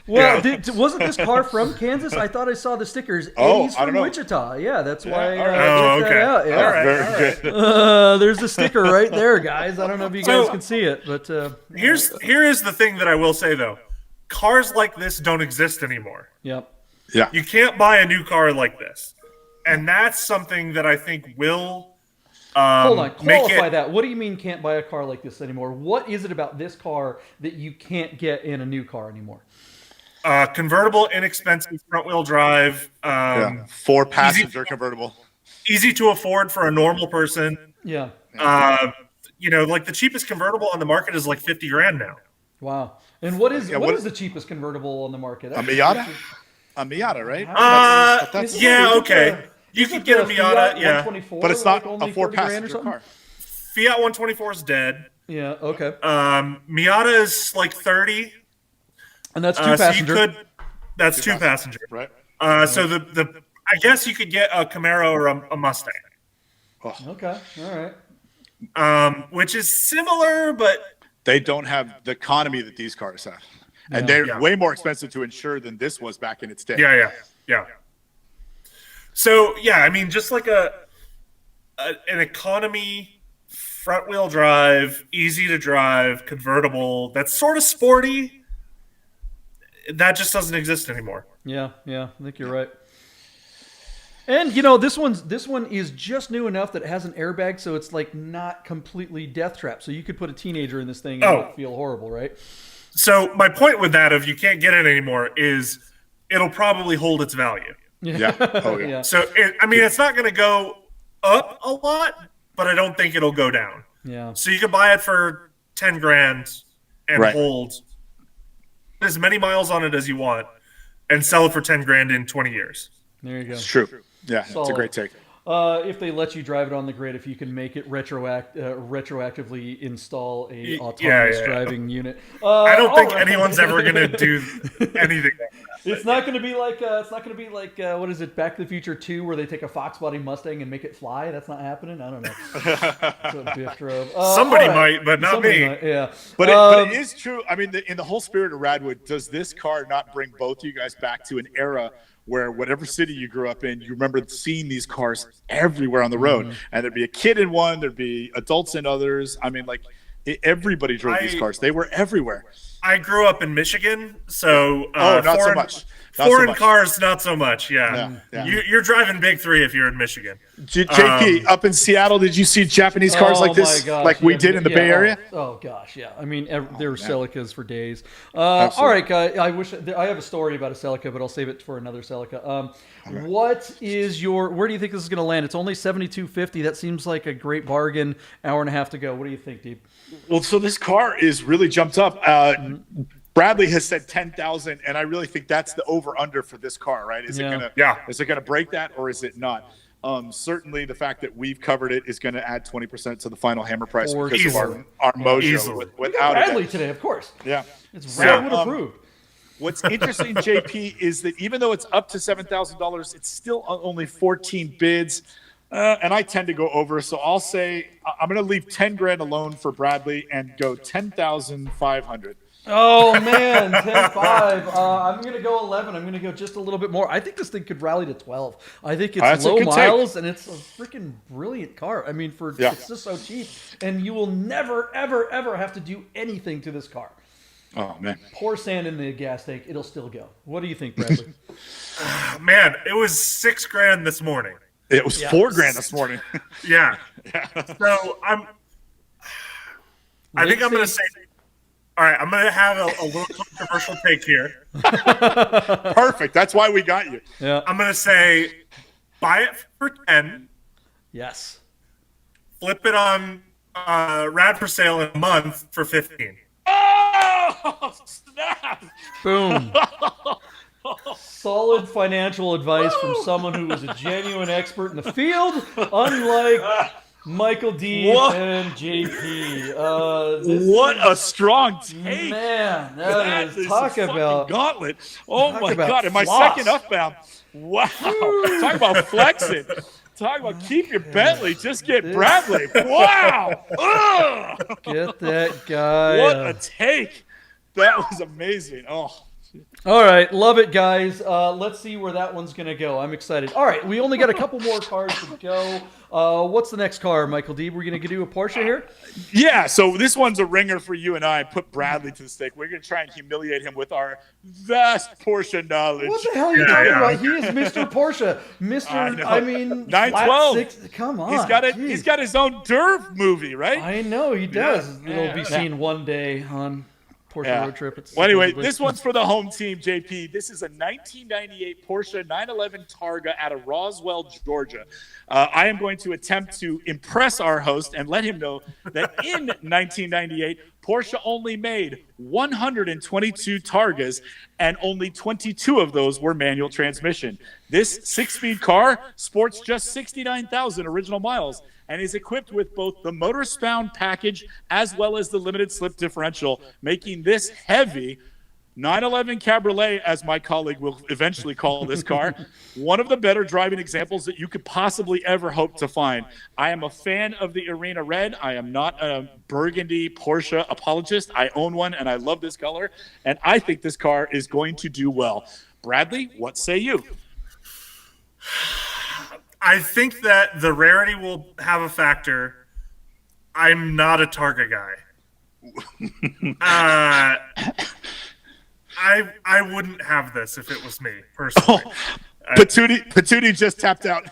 [SPEAKER 1] Well, wasn't this car from Kansas? I thought I saw the stickers. He's from Wichita. Yeah, that's why.
[SPEAKER 2] All right.
[SPEAKER 1] Check that out. Yeah.
[SPEAKER 3] All right.
[SPEAKER 2] Very good.
[SPEAKER 1] There's a sticker right there, guys. I don't know if you guys can see it, but
[SPEAKER 3] here is the thing that I will say though: cars like this don't exist anymore.
[SPEAKER 1] Yep.
[SPEAKER 2] Yeah.
[SPEAKER 3] You can't buy a new car like this, and that's something that I think will.
[SPEAKER 1] Hold on, qualify that. What do you mean can't buy a car like this anymore? What is it about this car that you can't get in a new car anymore?
[SPEAKER 3] Convertible, inexpensive, front-wheel drive.
[SPEAKER 2] 4-passenger convertible.
[SPEAKER 3] Easy to afford for a normal person.
[SPEAKER 1] Yeah.
[SPEAKER 3] Like the cheapest convertible on the market is like 50 grand now.
[SPEAKER 1] Wow. And what is the cheapest convertible on the market?
[SPEAKER 2] A Miata? A Miata, right?
[SPEAKER 3] Okay. You can get a Miata, yeah.
[SPEAKER 2] But it's not
[SPEAKER 1] like
[SPEAKER 2] a 4-passenger car.
[SPEAKER 3] Fiat 124 is dead.
[SPEAKER 1] Yeah, okay.
[SPEAKER 3] Miata is like 30.
[SPEAKER 1] And that's 2-passenger.
[SPEAKER 3] So that's 2-passenger.
[SPEAKER 2] Right.
[SPEAKER 3] So I guess you could get a Camaro or a Mustang.
[SPEAKER 2] Oh.
[SPEAKER 1] Okay, all right.
[SPEAKER 3] Which is similar, but
[SPEAKER 2] they don't have the economy that these cars have. And they're way more expensive to insure than this was back in its day.
[SPEAKER 3] Yeah. So, I mean, just like an economy, front-wheel drive, easy to drive, convertible, that's sort of sporty, that just doesn't exist anymore.
[SPEAKER 1] Yeah, I think you're right. And this one is just new enough that it has an airbag, so it's like not completely death trap. So you could put a teenager in this thing and not feel horrible, right?
[SPEAKER 3] So my point with that, if you can't get it anymore, is it'll probably hold its value.
[SPEAKER 2] Yeah. Oh, yeah.
[SPEAKER 3] So it's not going to go up a lot, but I don't think it'll go down.
[SPEAKER 1] Yeah.
[SPEAKER 3] So you can buy it for 10 grand and hold as many miles on it as you want, and sell it for 10 grand in 20 years.
[SPEAKER 1] There you go.
[SPEAKER 2] It's true. Yeah, it's a great take.
[SPEAKER 1] If they let you drive it on the grid, if you can make it retroactively install a autonomous driving unit.
[SPEAKER 3] I don't think anyone's ever going to do anything like that.
[SPEAKER 1] It's not going to be like what is it, Back to the Future 2, where they take a Fox body Mustang and make it fly? That's not happening. I don't know. That's what Biff drove.
[SPEAKER 3] Somebody might, but not me.
[SPEAKER 1] Yeah,
[SPEAKER 2] but it is true. I mean, in the whole spirit of Radwood, does this car not bring both you guys back to an era where whatever city you grew up in, you remember seeing these cars everywhere on the road, and there'd be a kid in one, there'd be adults in others. I mean, like everybody drove these cars; they were everywhere.
[SPEAKER 3] I grew up in Michigan, so
[SPEAKER 2] not so much.
[SPEAKER 3] Foreign cars, not so much. Yeah. You're driving big three if you're in Michigan.
[SPEAKER 2] JP, up in Seattle, did you see Japanese cars like this, like we did in the Bay Area?
[SPEAKER 1] Oh gosh, yeah. I mean, there were Celicas for days. All right, guys. I have a story about a Celica, but I'll save it for another Celica. What is where do you think this is going to land? It's only $7,250. That seems like a great bargain. Hour and a half to go. What do you think, Deeb?
[SPEAKER 2] Well, so this car is really jumped up. Bradley has said 10,000, and I really think that's the over/under for this car, right? Is it gonna break that, or is it not? Certainly, the fact that we've covered it is going to add 20% to the final hammer price because of our mojo. Without
[SPEAKER 1] Bradley today, of course.
[SPEAKER 2] Yeah,
[SPEAKER 1] it's Radwood approved.
[SPEAKER 2] What's interesting, JP, is that even though it's up to $7,000, it's still only 14 bids. And I tend to go over, so I'll say I'm going to leave 10 grand alone for Bradley and go 10,500.
[SPEAKER 1] Oh man, 10.5. I'm going to go 11. I'm going to go just a little bit more. I think this thing could rally to 12. I think it's low miles and it's a freaking brilliant car. I mean, it's just so cheap, and you will never, ever, ever have to do anything to this car.
[SPEAKER 2] Oh man,
[SPEAKER 1] pour sand in the gas tank; it'll still go. What do you think, Bradley?
[SPEAKER 3] Man, it was $6 grand this morning.
[SPEAKER 2] It was $4 grand this morning.
[SPEAKER 3] Yeah. So I think I'm going to say. All right, I'm going to have a little controversial take here.
[SPEAKER 2] Perfect. That's why we got you.
[SPEAKER 1] Yeah.
[SPEAKER 3] I'm going to say buy it for 10.
[SPEAKER 1] Yes.
[SPEAKER 3] Flip it on Rad Forsale in a month for 15.
[SPEAKER 2] Oh, snap.
[SPEAKER 1] Boom. Solid financial advice from someone who is a genuine expert in the field, unlike Michael Deeb and JP.
[SPEAKER 2] What a strong take.
[SPEAKER 1] Man, that is talk about
[SPEAKER 2] gauntlet. Oh my God. And my
[SPEAKER 1] floss.
[SPEAKER 2] second upbound. Wow. Talk about flexing. Talk about keep your Bentley. Just get Bradley. Wow. Ugh.
[SPEAKER 1] Get that guy.
[SPEAKER 2] What a take. That was amazing. Oh.
[SPEAKER 1] All right, love it, guys. Let's see where that one's going to go. I'm excited. All right, we only got a couple more cars to go. What's the next car, Michael Deeb? We're going to do a Porsche here?
[SPEAKER 2] Yeah, so this one's a ringer for you and I. Put Bradley to the stake. We're going to try and humiliate him with our vast Porsche knowledge.
[SPEAKER 1] What the hell are you talking about? He is Mr. Porsche.
[SPEAKER 2] I
[SPEAKER 1] mean,
[SPEAKER 2] 912.
[SPEAKER 1] Come on.
[SPEAKER 2] He's got his own Derv movie, right?
[SPEAKER 1] I know, he does.
[SPEAKER 2] Yeah.
[SPEAKER 1] It'll be seen one day on Porsche Road Trip.
[SPEAKER 2] Well, anyway, this one's for the home team, JP. This is a 1998 Porsche 911 Targa out of Roswell, Georgia. I am going to attempt to impress our host and let him know that in 1998, Porsche only made 122 Targas, and only 22 of those were manual transmission. This 6-speed car sports just 69,000 original miles and is equipped with both the motor-spound package as well as the limited slip differential, making this heavy 911 Cabriolet, as my colleague will eventually call this car, one of the better driving examples that you could possibly ever hope to find. I am a fan of the Arena Red. I am not a burgundy Porsche apologist. I own one, and I love this color, and I think this car is going to do well. Bradley, what say you?
[SPEAKER 3] I think that the rarity will have a factor. I'm not a Targa guy. I wouldn't have this if it was me, personally.
[SPEAKER 2] Oh, Patootie just tapped out.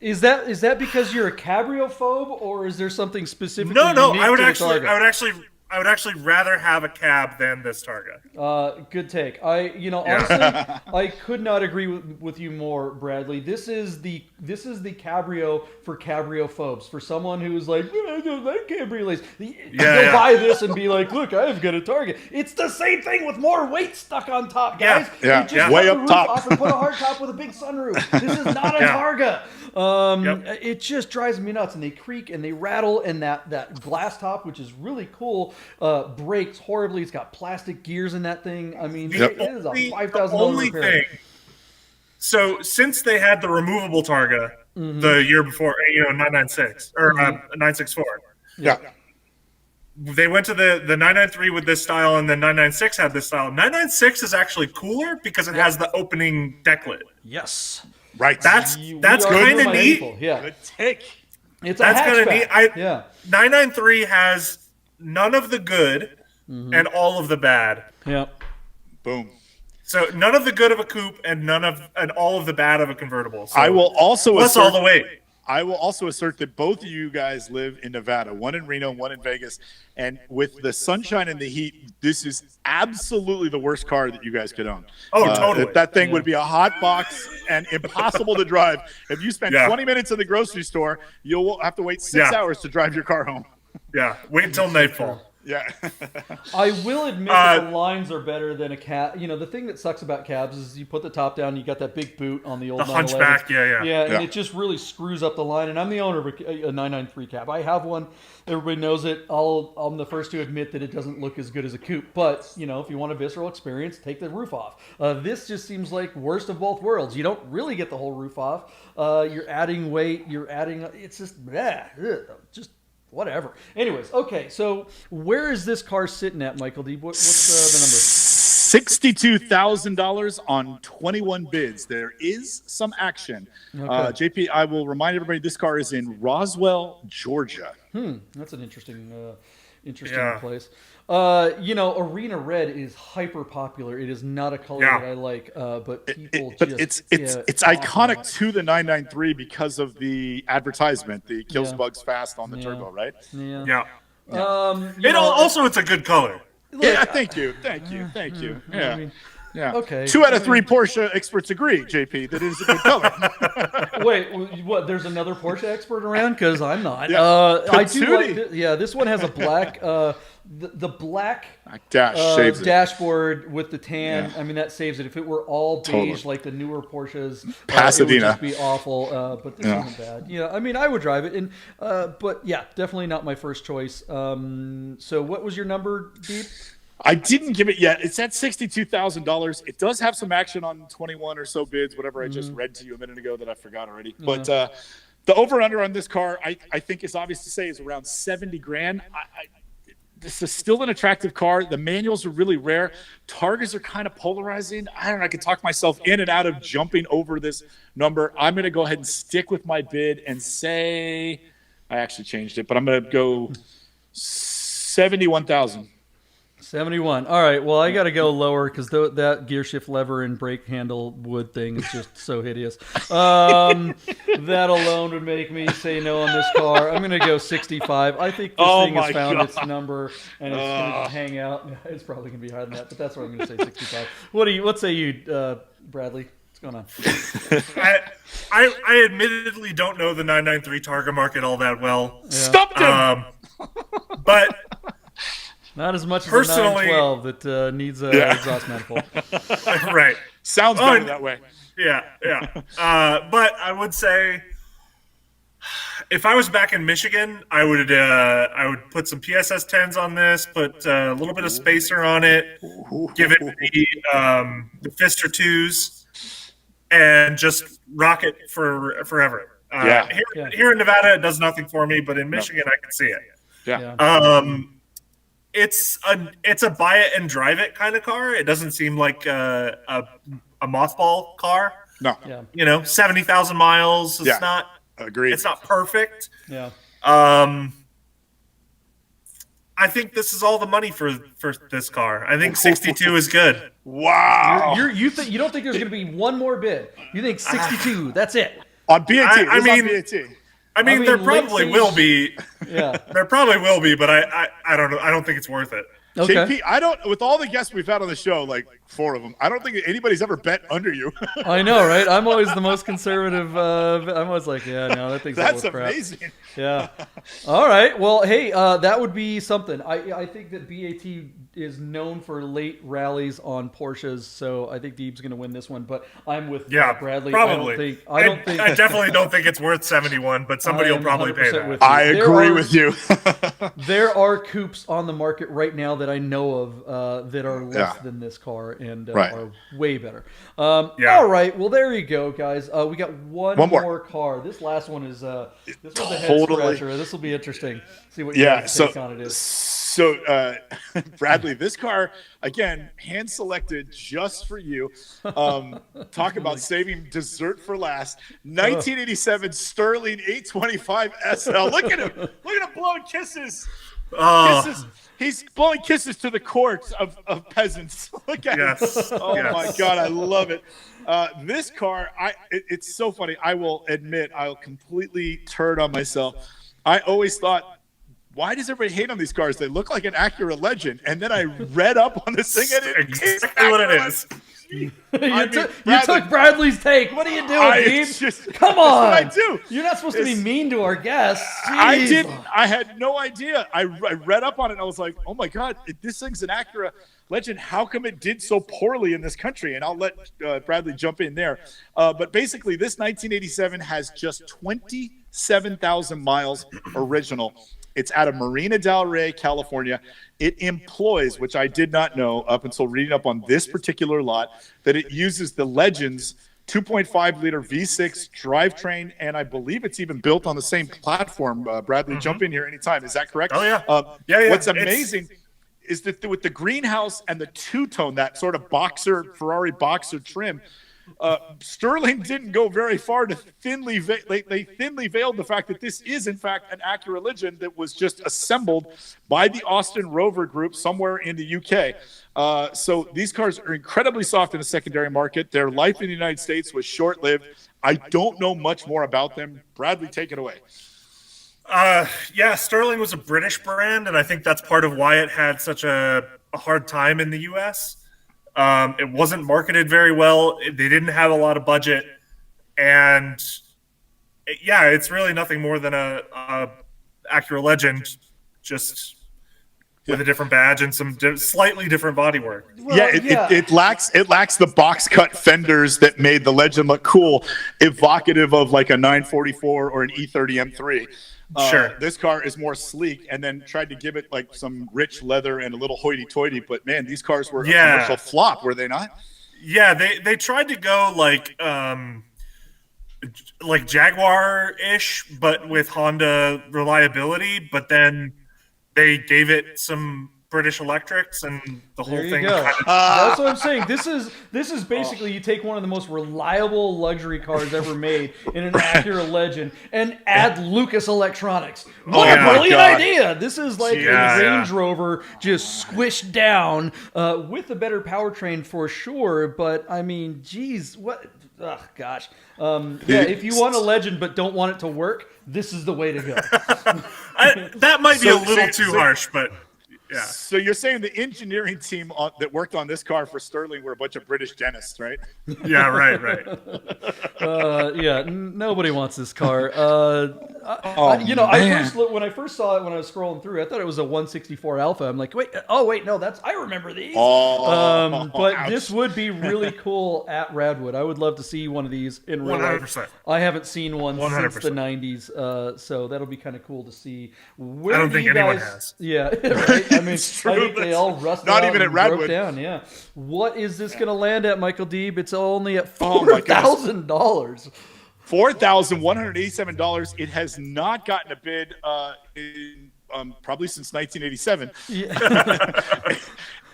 [SPEAKER 1] Is that because you're a cabrio-phobe, or is there something specific?
[SPEAKER 3] No. I would actually rather have a cab than this Targa.
[SPEAKER 1] Good take. Honestly, I could not agree with you more, Bradley. This is the cabrio for cabrio phobes. For someone who's like, I don't like cabriolets. They'll buy this and be like, look, I've got a Targa. It's the same thing with more weight stuck on top, guys.
[SPEAKER 2] Yeah.
[SPEAKER 1] You just
[SPEAKER 2] Way
[SPEAKER 1] cut
[SPEAKER 2] up
[SPEAKER 1] the roof
[SPEAKER 2] top.
[SPEAKER 1] off and put a hard top with a big sunroof. This is not a Targa. It just drives me nuts, and they creak and they rattle, and that glass top, which is really cool, breaks horribly. It's got plastic gears in that thing. I mean, it is a $5,000 repair.
[SPEAKER 3] Thing. So since they had the removable Targa the year before, 996 or 964, they went to the 993 with this style, and then 996 had this style. 996 is actually cooler because it has the opening deck lid.
[SPEAKER 1] Yes.
[SPEAKER 2] Right.
[SPEAKER 3] That's kind of neat.
[SPEAKER 1] Yeah.
[SPEAKER 2] Good take.
[SPEAKER 1] That's
[SPEAKER 3] kind of neat.
[SPEAKER 1] 993
[SPEAKER 3] has none of the good and all of the bad.
[SPEAKER 1] Yeah.
[SPEAKER 2] Boom.
[SPEAKER 3] So none of the good of a coupe and all of the bad of a convertible. So
[SPEAKER 2] I will also
[SPEAKER 3] all the weight.
[SPEAKER 2] I will also assert that both of you guys live in Nevada, one in Reno, one in Vegas. And with the sunshine and the heat, this is absolutely the worst car that you guys could own.
[SPEAKER 3] Oh, totally.
[SPEAKER 2] That thing would be a hot box and impossible to drive. If you spend 20 minutes in the grocery store, you'll have to wait 6 hours to drive your car home.
[SPEAKER 3] Yeah, wait until nightfall.
[SPEAKER 2] Yeah.
[SPEAKER 1] I will admit that the lines are better than a cab. The thing that sucks about cabs is you put the top down, you got that big boot on the old 911.
[SPEAKER 3] Hunchback,
[SPEAKER 1] and it just really screws up the line. And I'm the owner of a 993 cab. I have one. Everybody knows it. I'm the first to admit that it doesn't look as good as a coupe. But, if you want a visceral experience, take the roof off. This just seems like worst of both worlds. You don't really get the whole roof off. You're adding weight. It's just, whatever. Anyways, okay, so where is this car sitting at, Michael Deeb? What's the number?
[SPEAKER 2] $62,000 on 21 bids. There is some action.
[SPEAKER 1] Okay.
[SPEAKER 2] JP, I will remind everybody this car is in Roswell, Georgia.
[SPEAKER 1] That's an interesting interesting place. Arena red is hyper popular. It is not a color that I like, but people
[SPEAKER 2] it's iconic to the 993 because of the advertisement, the kills bugs fast on the turbo, right?
[SPEAKER 3] Yeah. It's a good color.
[SPEAKER 2] Yeah, thank you. Yeah.
[SPEAKER 1] I mean,
[SPEAKER 2] yeah.
[SPEAKER 1] Okay.
[SPEAKER 2] 2 out of 3 Porsche experts agree, JP, that it is a good color.
[SPEAKER 1] Wait, what? There's another Porsche expert around? Because I'm not.
[SPEAKER 2] Yeah.
[SPEAKER 1] I do like. This one has a black. The black dashboard with the tan. Yeah. I mean, that saves it. If it were all beige like the newer Porsches,
[SPEAKER 2] Pasadena,
[SPEAKER 1] it would just be awful. But this isn't bad. I mean, I would drive it, and but yeah, definitely not my first choice. So, what was your number, Deeb?
[SPEAKER 2] I didn't give it yet. It's at $62,000. It does have some action on 21 or so bids, whatever I just read to you a minute ago that I forgot already. But the over-under on this car, I think is obvious to say, is around 70 grand. This is still an attractive car. The manuals are really rare. Targas are kind of polarizing. I don't know. I could talk myself in and out of jumping over this number. I'm going to go ahead and stick with my bid and say, I actually changed it, but I'm going to go 71,000.
[SPEAKER 1] 71. All right. Well, I got to go lower because that gear shift lever and brake handle wood thing is just so hideous. That alone would make me say no on this car. I'm going to go 65. I think this thing has found its number and it's going to hang out. It's probably going to be higher than that, but that's what I'm going to say, 65. What say you, Bradley? What's going on?
[SPEAKER 3] I admittedly don't know the 993 Targa market all that well.
[SPEAKER 2] Yeah. Stop them!
[SPEAKER 3] But...
[SPEAKER 1] Not as much as a 912 that needs an exhaust manifold.
[SPEAKER 3] Right.
[SPEAKER 2] Sounds better that way.
[SPEAKER 3] Yeah. But I would say, if I was back in Michigan, I would put some PSS 10s on this, put a little bit of spacer on it, give it the Pfister 2s, and just rock it forever. Here in Nevada, it does nothing for me, but in Michigan, I can see it.
[SPEAKER 2] Yeah.
[SPEAKER 3] It's a buy it and drive it kind of car. It doesn't seem like a mothball car.
[SPEAKER 2] No.
[SPEAKER 1] Yeah.
[SPEAKER 3] 70,000 miles. It's not.
[SPEAKER 2] Agreed.
[SPEAKER 3] It's not perfect.
[SPEAKER 1] Yeah.
[SPEAKER 3] I think this is all the money for this car. I think 62 is good.
[SPEAKER 2] Wow.
[SPEAKER 1] You don't think there's going to be one more bid? You think 62? That's it?
[SPEAKER 2] On BAT.
[SPEAKER 3] I mean, there probably will be.
[SPEAKER 1] Yeah,
[SPEAKER 3] there probably will be, but I don't know. I don't think it's worth it.
[SPEAKER 1] Okay.
[SPEAKER 2] JP, with all the guests we've had on the show, like 4 of them, I don't think anybody's ever bet under you.
[SPEAKER 1] I know, right? I'm always the most conservative. I'm always like, that thing's
[SPEAKER 2] That's
[SPEAKER 1] full of crap.
[SPEAKER 2] amazing.
[SPEAKER 1] Yeah. All right. Well, hey, that would be something. I think that BAT is known for late rallies on Porsches, so I think Deeb's going to win this one. But I'm with Bradley.
[SPEAKER 3] Probably.
[SPEAKER 1] I don't think.
[SPEAKER 3] I definitely don't think it's worth 71, but somebody will probably pay that.
[SPEAKER 2] I agree with you.
[SPEAKER 1] There are coupes on the market right now that I know of that are less than this car and are way better. All right. Well, there you go, guys. We got one more car. This last one is this was a head scratcher. This will be interesting. See what your take on it is.
[SPEAKER 2] So, Bradley, this car, again, hand-selected just for you. Talk about saving dessert for last. 1987 Sterling 825 SL. Look at him. Look at him blowing kisses. Kisses. He's blowing kisses to the courts of peasants. Look at him. Oh, my God. I love it. This car, it's so funny. I will admit, I'll completely turn on myself. I always thought, why does everybody hate on these cars? They look like an Acura Legend. And then I read up on this thing. And
[SPEAKER 3] exactly what it is.
[SPEAKER 1] You took Bradley's take. What are you doing, Deeb? Come on.
[SPEAKER 2] That's what I do.
[SPEAKER 1] You're not supposed to be mean to our guests. Jeez.
[SPEAKER 2] I didn't. I had no idea. I read up on it and I was like, oh my God, this thing's an Acura Legend. How come it did so poorly in this country? And I'll let Bradley jump in there. But basically, this 1987 has just 27,000 miles original. It's out of Marina del Rey, California. It employs, which I did not know up until reading up on this particular lot, that it uses the Legends 2.5-liter V6 drivetrain, and I believe it's even built on the same platform. Bradley, jump in here anytime. Is that correct?
[SPEAKER 3] Oh, yeah.
[SPEAKER 2] What's amazing is that with the greenhouse and the two-tone, that sort of Ferrari boxer trim, Sterling didn't go very far to they thinly veiled the fact that this is in fact an Acura Legend that was just assembled by the Austin Rover Group somewhere in the UK. So these cars are incredibly soft in the secondary market. Their life in the United States was short-lived. I don't know much more about them. Bradley, take it away.
[SPEAKER 3] Yeah, Sterling was a British brand, and I think that's part of why it had such a hard time in the U.S. It wasn't marketed very well. They didn't have a lot of budget, and it's really nothing more than a Acura Legend, just with a different badge and some slightly different bodywork.
[SPEAKER 2] Well, it lacks the box cut fenders that made the Legend look cool, evocative of like a 944 or an E30 M3.
[SPEAKER 3] Sure.
[SPEAKER 2] This car is more sleek, and then tried to give it like some rich leather and a little hoity-toity. But man, these cars were a commercial flop, were they not?
[SPEAKER 3] Yeah, they tried to go like Jaguar-ish, but with Honda reliability. But then they gave it some British electrics, and the whole thing.
[SPEAKER 1] That's what I'm saying. This is basically you take one of the most reliable luxury cars ever made in an Acura Legend and add Lucas Electronics. What a brilliant idea! This is like a Range Rover just squished down with a better powertrain for sure. But I mean, geez, what? Oh gosh. If you want a Legend but don't want it to work, this is the way to go.
[SPEAKER 3] That might be a little too harsh, but. Yeah.
[SPEAKER 2] So you're saying the engineering team that worked on this car for Sterling were a bunch of British dentists, right?
[SPEAKER 3] Yeah, right.
[SPEAKER 1] Nobody wants this car. When I first saw it when I was scrolling through, I thought it was a 164 Alpha. I'm like, wait, no, I remember these. But this would be really cool at Radwood. I would love to see one of these in real
[SPEAKER 3] 100%.
[SPEAKER 1] life. I haven't seen one
[SPEAKER 3] 100%.
[SPEAKER 1] since the 90s, so that'll be kind of cool to see.
[SPEAKER 3] I don't think anyone has.
[SPEAKER 1] Yeah, right. I mean, I think they all rusted
[SPEAKER 2] not
[SPEAKER 1] out
[SPEAKER 2] even
[SPEAKER 1] and
[SPEAKER 2] at Radwood.
[SPEAKER 1] broke down. Yeah. What is this going to land at, Michael Deeb? It's only at $4,000.
[SPEAKER 2] $4,187. It has not gotten a bid probably since 1987. Yeah.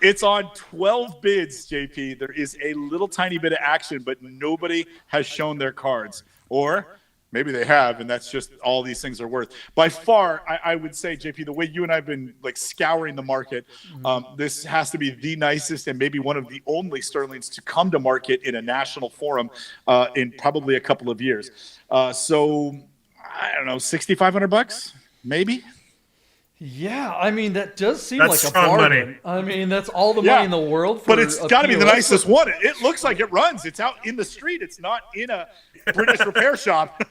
[SPEAKER 2] It's on 12 bids, JP. There is a little tiny bit of action, but nobody has shown their cards. Or maybe they have, and that's just all these things are worth. By far, I would say, JP, the way you and I have been like scouring the market, this has to be the nicest and maybe one of the only Sterlings to come to market in a national forum in probably a couple of years. So I don't know, $6,500, maybe.
[SPEAKER 1] Yeah, I mean that does seem like a
[SPEAKER 3] bargain.
[SPEAKER 1] Money. I mean that's all the money in the world.
[SPEAKER 2] But it's got to be the nicest one. It looks like it runs. It's out in the street. It's not in a British repair shop.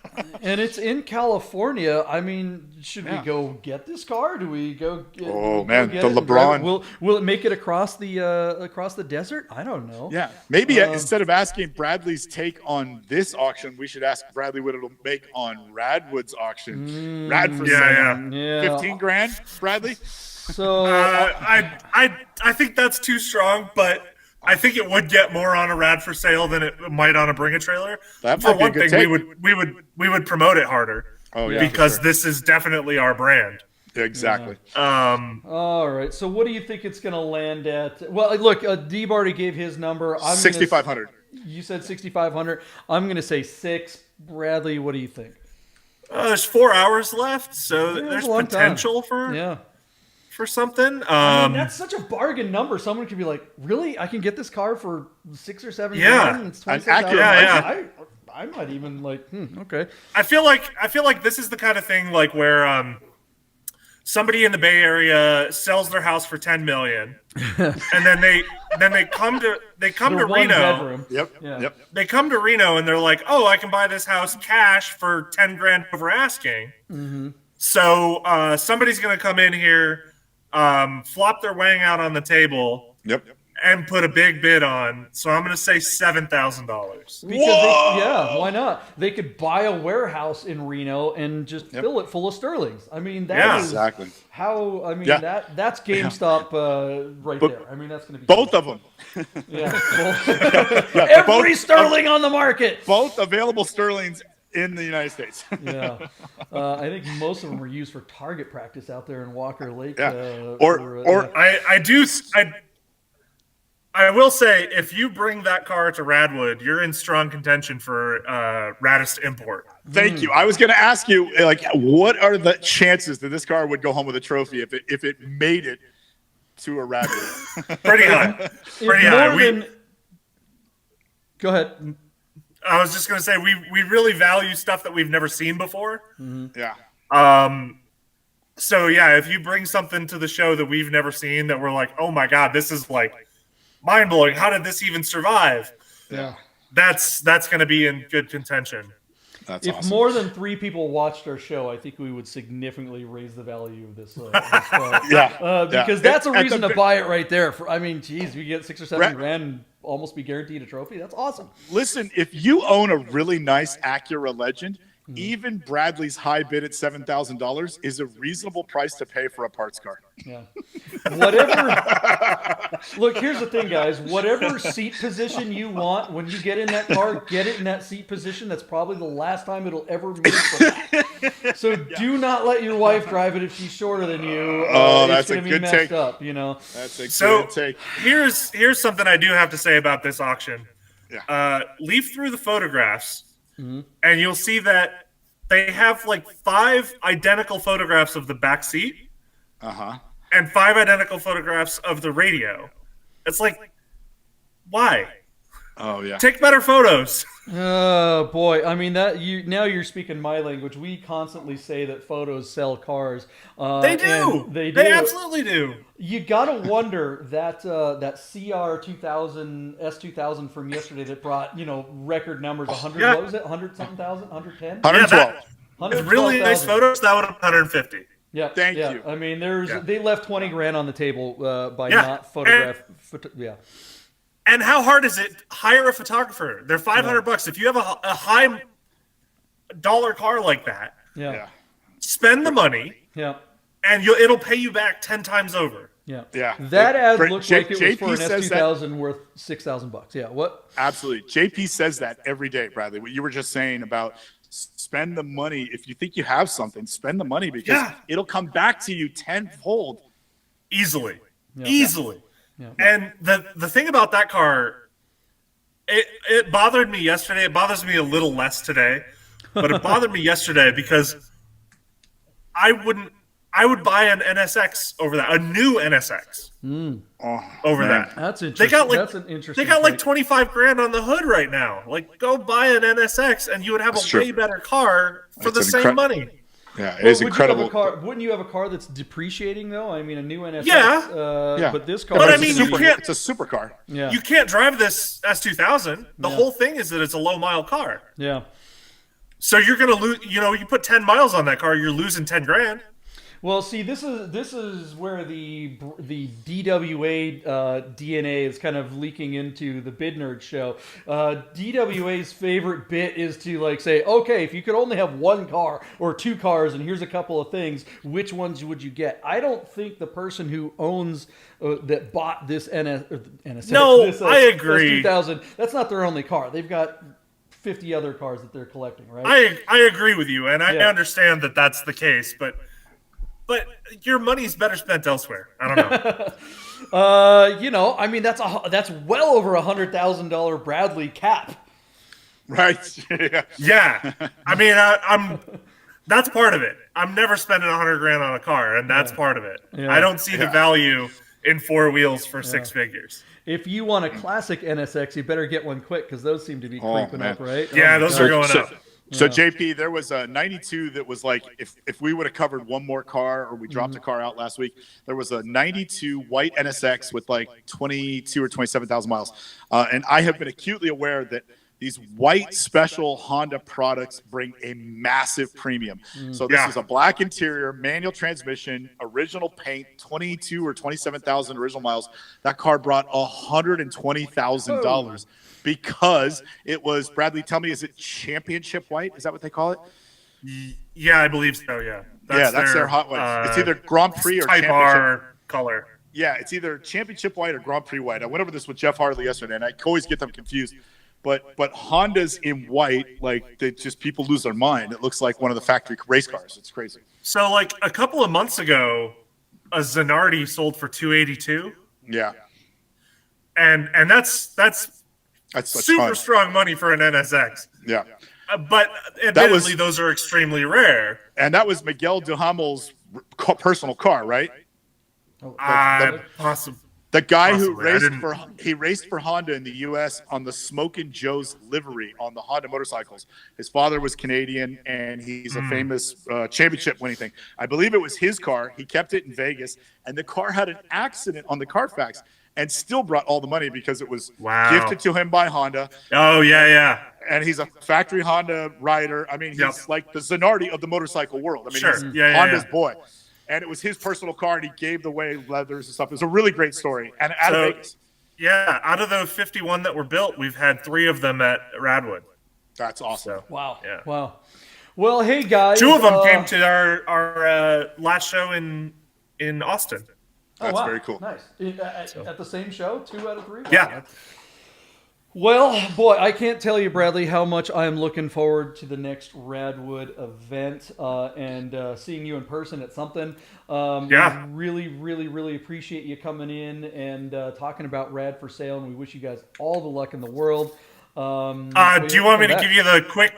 [SPEAKER 1] And it's in California. I mean, should we go get this car? Do we go?
[SPEAKER 2] The LeBron.
[SPEAKER 1] Will it make it across the desert? I don't know.
[SPEAKER 2] Yeah, maybe instead of asking Bradley's take on this auction, we should ask Bradley what it'll make on Radwood's auction. Rad Forsale.
[SPEAKER 1] Yeah.
[SPEAKER 2] $15,000. Bradley?
[SPEAKER 1] So
[SPEAKER 3] I think that's too strong, but I think it would get more on a Rad Forsale than it might on a Bring a Trailer.
[SPEAKER 2] That
[SPEAKER 3] For one thing, we would promote it harder.
[SPEAKER 2] Oh yeah,
[SPEAKER 3] because this is definitely our brand.
[SPEAKER 2] Exactly.
[SPEAKER 1] All right. So what do you think it's going to land at? Well, look, Deeb already gave his number.
[SPEAKER 2] $6,500.
[SPEAKER 1] You said $6,500. I'm going to say $6,000. Bradley, what do you think?
[SPEAKER 3] There's 4 hours left, so there's potential for something.
[SPEAKER 1] I mean, that's such a bargain number. Someone could be like, "Really? I can get this car for $6,000 or $7,000?
[SPEAKER 3] Yeah,
[SPEAKER 1] it's $26,000." I might even like. Okay.
[SPEAKER 3] I feel like this is the kind of thing like where somebody in the Bay Area sells their house for $10 million, and then they come to Reno.
[SPEAKER 1] Bedroom.
[SPEAKER 2] Yep.
[SPEAKER 3] They come to Reno and they're like, "Oh, I can buy this house cash for $10,000 over asking."
[SPEAKER 1] Mm-hmm.
[SPEAKER 3] So somebody's going to come in here, flop their wang out on the table, and put a big bid on. So I'm going to say $7,000.
[SPEAKER 1] Why not? They could buy a warehouse in Reno and just fill it full of Sterlings. I mean, that is
[SPEAKER 2] exactly
[SPEAKER 1] how. I mean, that's GameStop right there. I mean, that's going to be
[SPEAKER 2] both of them.
[SPEAKER 1] Every Sterling on the market.
[SPEAKER 2] Both available Sterlings in the United States.
[SPEAKER 1] I think most of them were used for target practice out there in Walker Lake.
[SPEAKER 3] I will say, if you bring that car to Radwood, you're in strong contention for Raddest import.
[SPEAKER 2] Thank you. I was going to ask you, like, what are the chances that this car would go home with a trophy if it made it to a Radwood?
[SPEAKER 3] Pretty high. Pretty high.
[SPEAKER 1] Go ahead.
[SPEAKER 3] I was just going to say, we really value stuff that we've never seen before.
[SPEAKER 1] Mm-hmm.
[SPEAKER 2] Yeah.
[SPEAKER 3] So, yeah, if you bring something to the show that we've never seen that we're like, oh, my God, this is, like, mind-blowing. How did this even survive?
[SPEAKER 1] Yeah.
[SPEAKER 3] That's going to be in good contention.
[SPEAKER 2] That's
[SPEAKER 1] if
[SPEAKER 2] awesome.
[SPEAKER 1] more than 3 people watched our show, I think we would significantly raise the value of this car. Because that's a reason to buy it right there. Geez, we get 6 or 7 grand and almost be guaranteed a trophy. That's awesome.
[SPEAKER 2] Listen, if you own a really nice Acura Legend, even Bradley's high bid at $7,000 is a reasonable price to pay for a parts car.
[SPEAKER 1] Yeah. Whatever. Look, here's the thing, guys. Whatever seat position you want, when you get in that car, get it in that seat position. That's probably the last time it'll ever move from that. So do not let your wife drive it if she's shorter than you.
[SPEAKER 2] That's
[SPEAKER 1] a good
[SPEAKER 2] take.
[SPEAKER 1] Up,
[SPEAKER 2] That's a good take.
[SPEAKER 3] Here's something I do have to say about this auction.
[SPEAKER 2] Yeah.
[SPEAKER 3] Leaf through the photographs. Mm-hmm. And you'll see that they have like 5 identical photographs of the back seat. And 5 identical photographs of the radio. It's like, why?
[SPEAKER 2] Oh yeah.
[SPEAKER 3] Take better photos.
[SPEAKER 1] Oh boy. Now you're speaking my language. We constantly say that photos sell cars.
[SPEAKER 3] They do. They absolutely do.
[SPEAKER 1] You gotta wonder that CR 2000 S2000 from yesterday that brought record numbers 100.
[SPEAKER 3] Yeah.
[SPEAKER 1] What was it? 100 something thousand? 110?
[SPEAKER 2] 112.
[SPEAKER 3] Really nice photos. That would have 150.
[SPEAKER 1] Yeah.
[SPEAKER 2] Thank you.
[SPEAKER 1] They left 20 grand on the table by not photograph.
[SPEAKER 3] And how hard is it? Hire a photographer. They're $500. If you have a high dollar car like that, spend the money.
[SPEAKER 1] Yeah.
[SPEAKER 3] And it'll pay you back 10 times over.
[SPEAKER 2] Yeah.
[SPEAKER 1] That ad looked like it was for an
[SPEAKER 2] JP
[SPEAKER 1] S2000 worth $6,000. Yeah. What?
[SPEAKER 2] Absolutely. JP says that every day, Bradley. What you were just saying about spend the money. If you think you have something, spend the money because it'll come back to you tenfold.
[SPEAKER 3] Easily.
[SPEAKER 1] Yeah.
[SPEAKER 3] Easily.
[SPEAKER 1] Yeah.
[SPEAKER 3] And the thing about that car, it bothered me yesterday. It bothers me a little less today, but it bothered me yesterday because I would buy an NSX over that, a new NSX over that.
[SPEAKER 1] That's interesting. That's an interesting.
[SPEAKER 3] They got like 25 grand on the hood right now. Like, go buy an NSX and you would have way better car for the same money.
[SPEAKER 2] Yeah, it is incredible.
[SPEAKER 1] Wouldn't you have a car that's depreciating though? A new NSX.
[SPEAKER 2] Yeah.
[SPEAKER 1] But this car.
[SPEAKER 3] But
[SPEAKER 2] it's a supercar.
[SPEAKER 1] Yeah.
[SPEAKER 3] You can't drive this S2000. The whole thing is that it's a low mile car.
[SPEAKER 1] Yeah.
[SPEAKER 3] So you're gonna lose. You put 10 miles on that car, you're losing 10 grand.
[SPEAKER 1] Well, see, this is where the DWA DNA is kind of leaking into the Bid Nerd show. DWA's favorite bit is to say, okay, if you could only have 1 car or 2 cars, and here's a couple of things, which ones would you get? I don't think the person who owns that bought this NSX, this,
[SPEAKER 3] I agree.
[SPEAKER 1] S2000, that's not their only car. They've got 50 other cars that they're collecting, right?
[SPEAKER 3] I agree with you, and I understand that that's the case, but your money's better spent elsewhere. I don't know.
[SPEAKER 1] That's well over $100,000 Bradley cap.
[SPEAKER 2] Right.
[SPEAKER 3] Yeah. I'm that's part of it. I'm never spending 100 grand on a car, and that's part of it. Yeah. I don't see the value in 4 wheels for 6 figures.
[SPEAKER 1] If you want a classic NSX, you better get one quick because those seem to be creeping up, right?
[SPEAKER 3] Yeah, those are going up.
[SPEAKER 2] So JP, there was a 92 that was like, if we would have covered one more car or we dropped a car out last week, there was a 92 white NSX with like 22 or 27,000 miles. And I have been acutely aware that these white special Honda products bring a massive premium. So this is a black interior, manual transmission, original paint, 22 or 27,000 original miles. That car brought $120,000 because it was, Bradley, tell me, is it championship white? Is that what they call it?
[SPEAKER 3] Yeah, I believe so, yeah.
[SPEAKER 2] That's their hot white. It's either Grand Prix or
[SPEAKER 3] Type
[SPEAKER 2] championship.
[SPEAKER 3] R color.
[SPEAKER 2] Yeah, it's either championship white or Grand Prix white. I went over this with Jeff Harley yesterday, and I always get them confused. But Hondas in white, like, they just, people lose their mind. It looks like one of the factory race cars. It's crazy.
[SPEAKER 3] So, like, a couple of months ago, a Zanardi sold for $282.
[SPEAKER 2] Yeah.
[SPEAKER 3] and that's super
[SPEAKER 2] ton.
[SPEAKER 3] strong money for an NSX.
[SPEAKER 2] Yeah.
[SPEAKER 3] But admittedly, those are extremely rare.
[SPEAKER 2] And that was Miguel Duhamel's personal car, right?
[SPEAKER 3] Possibly.
[SPEAKER 2] The guy
[SPEAKER 3] Possibly.
[SPEAKER 2] who raced for Honda in the U.S. on the Smokin' Joe's livery on the Honda motorcycles. His father was Canadian, and he's a famous championship-winning thing. I believe it was his car. He kept it in Vegas, and the car had an accident on the Carfax and still brought all the money because it was gifted to him by Honda.
[SPEAKER 3] Oh, yeah.
[SPEAKER 2] And he's a factory Honda rider. I mean, he's like the Zanardi of the motorcycle world. I mean, he's Honda's boy. And it was his personal car, and he gave away leathers and stuff. It was a really great story. And out of Vegas.
[SPEAKER 3] Yeah, out of the 51 that were built, we've had 3 of them at Radwood.
[SPEAKER 2] That's awesome.
[SPEAKER 3] So,
[SPEAKER 1] wow.
[SPEAKER 3] Yeah.
[SPEAKER 1] Wow. Well, hey, guys.
[SPEAKER 3] 2 of them came to our last show in Austin.
[SPEAKER 2] That's very cool.
[SPEAKER 1] Nice. At the same show, 2 out of 3? Wow.
[SPEAKER 3] Yeah.
[SPEAKER 1] Well, boy, I can't tell you, Bradley, how much I am looking forward to the next Radwood event and seeing you in person at something.
[SPEAKER 3] Yeah.
[SPEAKER 1] We really appreciate you coming in and talking about Rad for Sale, and we wish you guys all the luck in the world.
[SPEAKER 3] Do you want me to give you the quick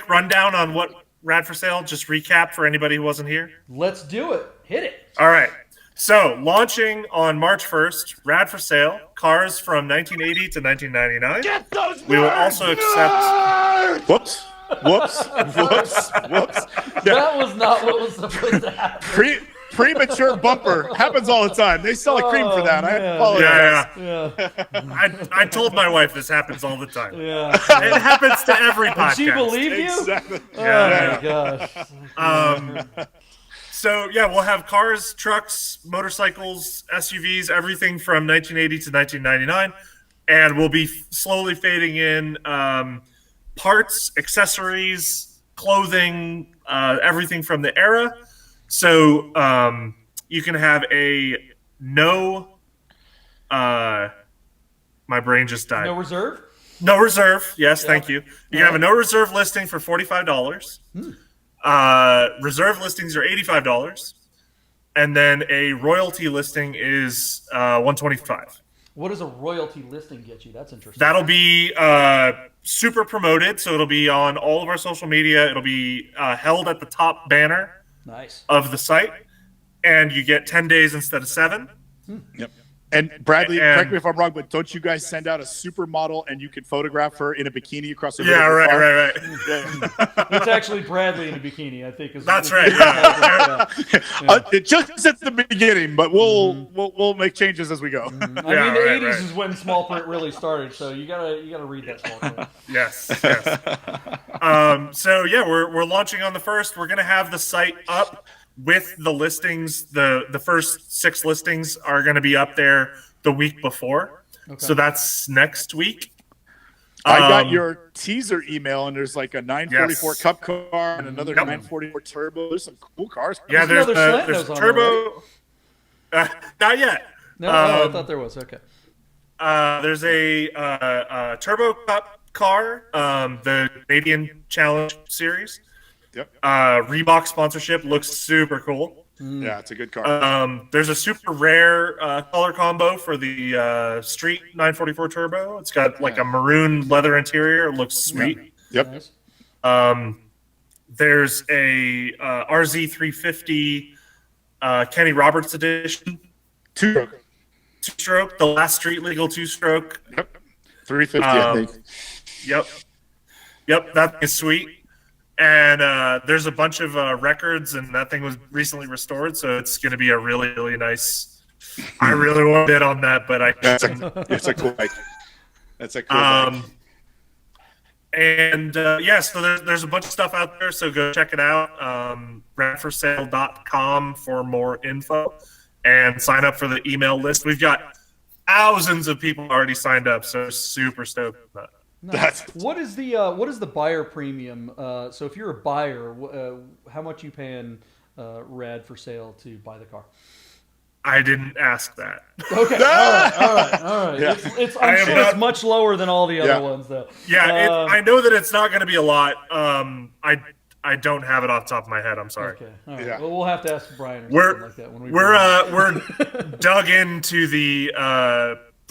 [SPEAKER 3] rundown on what Rad for Sale? Just recap for anybody who wasn't here?
[SPEAKER 1] Let's do it. Hit it.
[SPEAKER 3] All right. So, launching on March 1st, Rad for Sale, cars from 1980 to 1999.
[SPEAKER 2] Get those
[SPEAKER 3] We will also accept...
[SPEAKER 2] Whoops.
[SPEAKER 1] That was not what was supposed to happen.
[SPEAKER 2] Premature bumper. Happens all the time. They sell a cream for that. I apologize.
[SPEAKER 3] Yeah. I told my wife this happens all the time.
[SPEAKER 1] Yeah.
[SPEAKER 3] It happens to every podcast.
[SPEAKER 1] Did she believe you?
[SPEAKER 2] Exactly.
[SPEAKER 1] Oh, my gosh.
[SPEAKER 3] So, yeah, we'll have cars, trucks, motorcycles, SUVs, everything from 1980 to 1999. And we'll be slowly fading in parts, accessories, clothing, everything from the era. So you can have a my brain just died.
[SPEAKER 1] No reserve?
[SPEAKER 3] No reserve. Yes, thank you. You can have a no reserve listing for $45. Reserve listings are $85, and then a royalty listing is $125.
[SPEAKER 1] What does a royalty listing get you? That's interesting.
[SPEAKER 3] That'll be super promoted, so it'll be on all of our social media. It'll be held at the top banner of the site, and you get 10 days instead of 7.
[SPEAKER 2] Yep. And Bradley, correct me if I'm wrong, but don't you guys send out a supermodel and you can photograph her in a bikini across the road?
[SPEAKER 3] Yeah, right.
[SPEAKER 1] It's actually Bradley in a bikini, I think.
[SPEAKER 3] That's right.
[SPEAKER 2] It just at the beginning, but we'll make changes as we go.
[SPEAKER 1] I mean, the 80s is when small print really started, so you gotta read that small print.
[SPEAKER 3] Yes. So yeah, we're launching on the 1st. We're gonna have the site up with the listings. The first 6 listings are going to be up there the week before. Okay. So that's next week.
[SPEAKER 2] I got your teaser email, and there's like a 944 Cup car and another 944 Turbo. There's some cool cars.
[SPEAKER 3] Yeah, there's Turbo. Not yet.
[SPEAKER 1] No, I thought there was. Okay.
[SPEAKER 3] There's a Turbo Cup car, the Canadian Challenge Series.
[SPEAKER 2] Yep.
[SPEAKER 3] Reebok sponsorship looks super cool.
[SPEAKER 2] Yeah, it's a good car.
[SPEAKER 3] There's a super rare color combo for the Street 944 Turbo. It's got like a maroon leather interior. It looks sweet.
[SPEAKER 2] Yep.
[SPEAKER 3] There's a RZ350 Kenny Roberts edition. 2-stroke. The last street legal 2-stroke.
[SPEAKER 2] Yep. 350, I think. Yep, that is sweet.
[SPEAKER 3] And there's a bunch of records, and that thing was recently restored, so it's going to be a really, really nice. I really want to bid on that, but
[SPEAKER 2] it's a cool bike. That's a cool bike.
[SPEAKER 3] And so there's a bunch of stuff out there, so go check it out. radforsale.com for more info, and sign up for the email list. We've got thousands of people already signed up, so super stoked about that.
[SPEAKER 1] Nice. What is the buyer premium? So if you're a buyer, how much you paying Rad for Sale to buy the car?
[SPEAKER 3] I didn't ask that.
[SPEAKER 1] Okay, all right. Yeah. I'm sure it's much lower than all the other ones, though.
[SPEAKER 3] Yeah, I know that it's not going to be a lot. I don't have it off the top of my head. I'm sorry.
[SPEAKER 1] Okay. All right. Yeah. Well, we'll have to ask Brian or something like that when
[SPEAKER 3] we're dug into the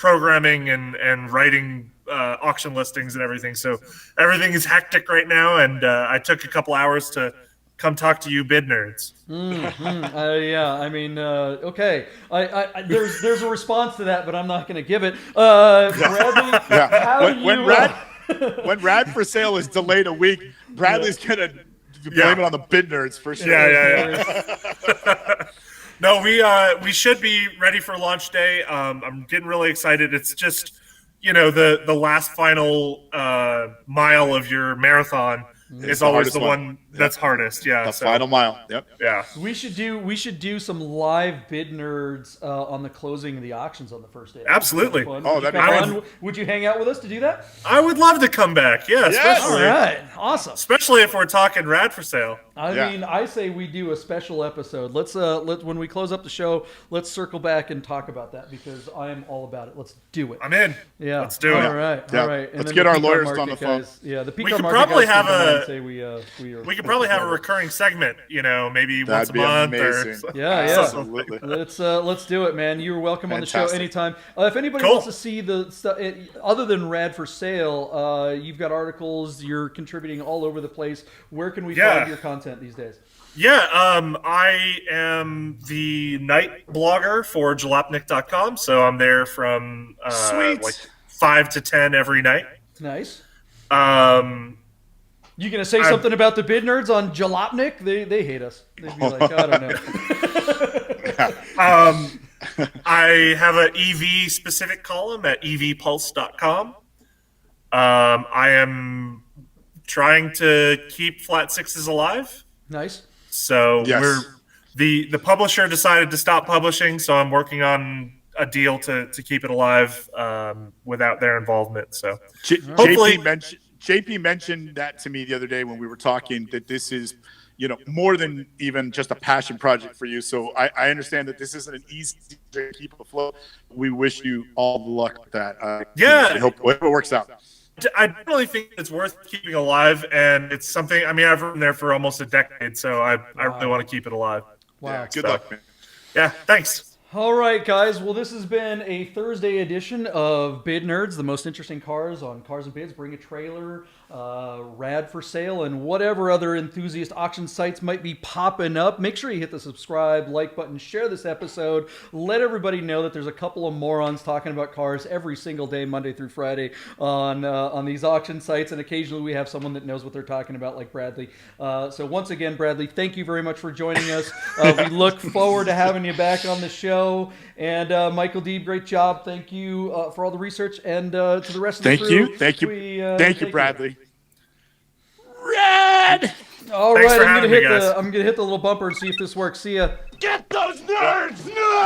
[SPEAKER 3] programming and writing auction listings and everything. So everything is hectic right now, and I took a couple hours to come talk to you bid nerds.
[SPEAKER 1] Yeah, I mean, okay. There's a response to that, but I'm not going to give it. Bradley,
[SPEAKER 2] when Rad Forsale is delayed a week, Bradley's going to blame it on the bid nerds for sure.
[SPEAKER 3] Yeah. No, we should be ready for launch day. I'm getting really excited. It's just, the last final mile of your marathon is always the one that's hardest. Yeah,
[SPEAKER 2] the final mile. Yep.
[SPEAKER 3] Yeah.
[SPEAKER 1] We should do some live bid nerds on the closing of the auctions on the first day.
[SPEAKER 3] Absolutely.
[SPEAKER 2] Oh, that'd be fun.
[SPEAKER 1] Would you hang out with us to do that?
[SPEAKER 3] I would love to come back. Yeah, especially.
[SPEAKER 1] All right. Awesome.
[SPEAKER 3] Especially if we're talking Rad Forsale.
[SPEAKER 1] I mean, I say we do a special episode. Let's when we close up the show, let's circle back and talk about that because I am all about it. Let's do it.
[SPEAKER 3] I'm in.
[SPEAKER 1] Yeah.
[SPEAKER 3] Let's do it.
[SPEAKER 1] All right.
[SPEAKER 2] Yeah.
[SPEAKER 1] All right. And
[SPEAKER 2] let's
[SPEAKER 1] then
[SPEAKER 2] get our
[SPEAKER 1] Pico
[SPEAKER 2] lawyers
[SPEAKER 1] Market
[SPEAKER 2] on the phone.
[SPEAKER 1] guys, yeah, the Pico
[SPEAKER 3] We could
[SPEAKER 1] Market
[SPEAKER 3] probably
[SPEAKER 1] guys
[SPEAKER 3] have
[SPEAKER 1] come on
[SPEAKER 3] a-
[SPEAKER 1] and say we could
[SPEAKER 3] probably have a recurring segment, maybe once a
[SPEAKER 2] That'd be
[SPEAKER 3] month.
[SPEAKER 2] amazing.
[SPEAKER 1] Yeah.
[SPEAKER 2] Absolutely.
[SPEAKER 1] Let's do it, man. You're welcome on the show
[SPEAKER 2] Fantastic.
[SPEAKER 1] anytime. If anybody
[SPEAKER 3] Cool.
[SPEAKER 1] wants to see the stuff other than Rad for Sale, you've got articles. You're contributing all over the place. Where can we find your content these days?
[SPEAKER 3] Yeah, I am the night blogger for jalopnik.com, so I'm there from like 5 to 10 every night.
[SPEAKER 1] Nice.
[SPEAKER 3] You
[SPEAKER 1] gonna say something about the bid nerds on Jalopnik? They hate us. They'd be like, I don't know.
[SPEAKER 3] I have an EV specific column at evpulse.com. I am trying to keep flat sixes alive.
[SPEAKER 1] Nice.
[SPEAKER 3] So
[SPEAKER 2] Yes.
[SPEAKER 3] the publisher decided to stop publishing, so I'm working on a deal to keep it alive without their involvement. So hopefully,
[SPEAKER 2] JP mentioned that to me the other day when we were talking that this is, more than even just a passion project for you. So I understand that this isn't an easy to keep afloat. We wish you all the luck with that. I hope it works out.
[SPEAKER 3] I definitely think it's worth keeping alive, and it's something. I mean, I've been there for almost a decade, so I really want to keep it alive.
[SPEAKER 1] Wow.
[SPEAKER 2] Yeah, good luck, man.
[SPEAKER 3] Yeah, thanks.
[SPEAKER 1] All right, guys. Well, this has been a Thursday edition of Bid Nerds, the most interesting cars on Cars and Bids. Bring a trailer, Rad for Sale, and whatever other enthusiast auction sites might be popping up. Make sure you hit the subscribe, like button, share this episode. Let everybody know that there's a couple of morons talking about cars every single day, Monday through Friday, on these auction sites, and occasionally we have someone that knows what they're talking about, like Bradley. So once again, Bradley, thank you very much for joining us. We look forward to having you back on the show. And Michael Deeb, great job. Thank you for all the research, and to the rest of the crew.
[SPEAKER 2] Thank you, Bradley.
[SPEAKER 1] Rad! All
[SPEAKER 3] Thanks
[SPEAKER 1] right,
[SPEAKER 3] for
[SPEAKER 1] I'm
[SPEAKER 3] having me, guys.
[SPEAKER 1] gonna hit the little bumper and see if this works. See ya.
[SPEAKER 2] Get those nerds! No!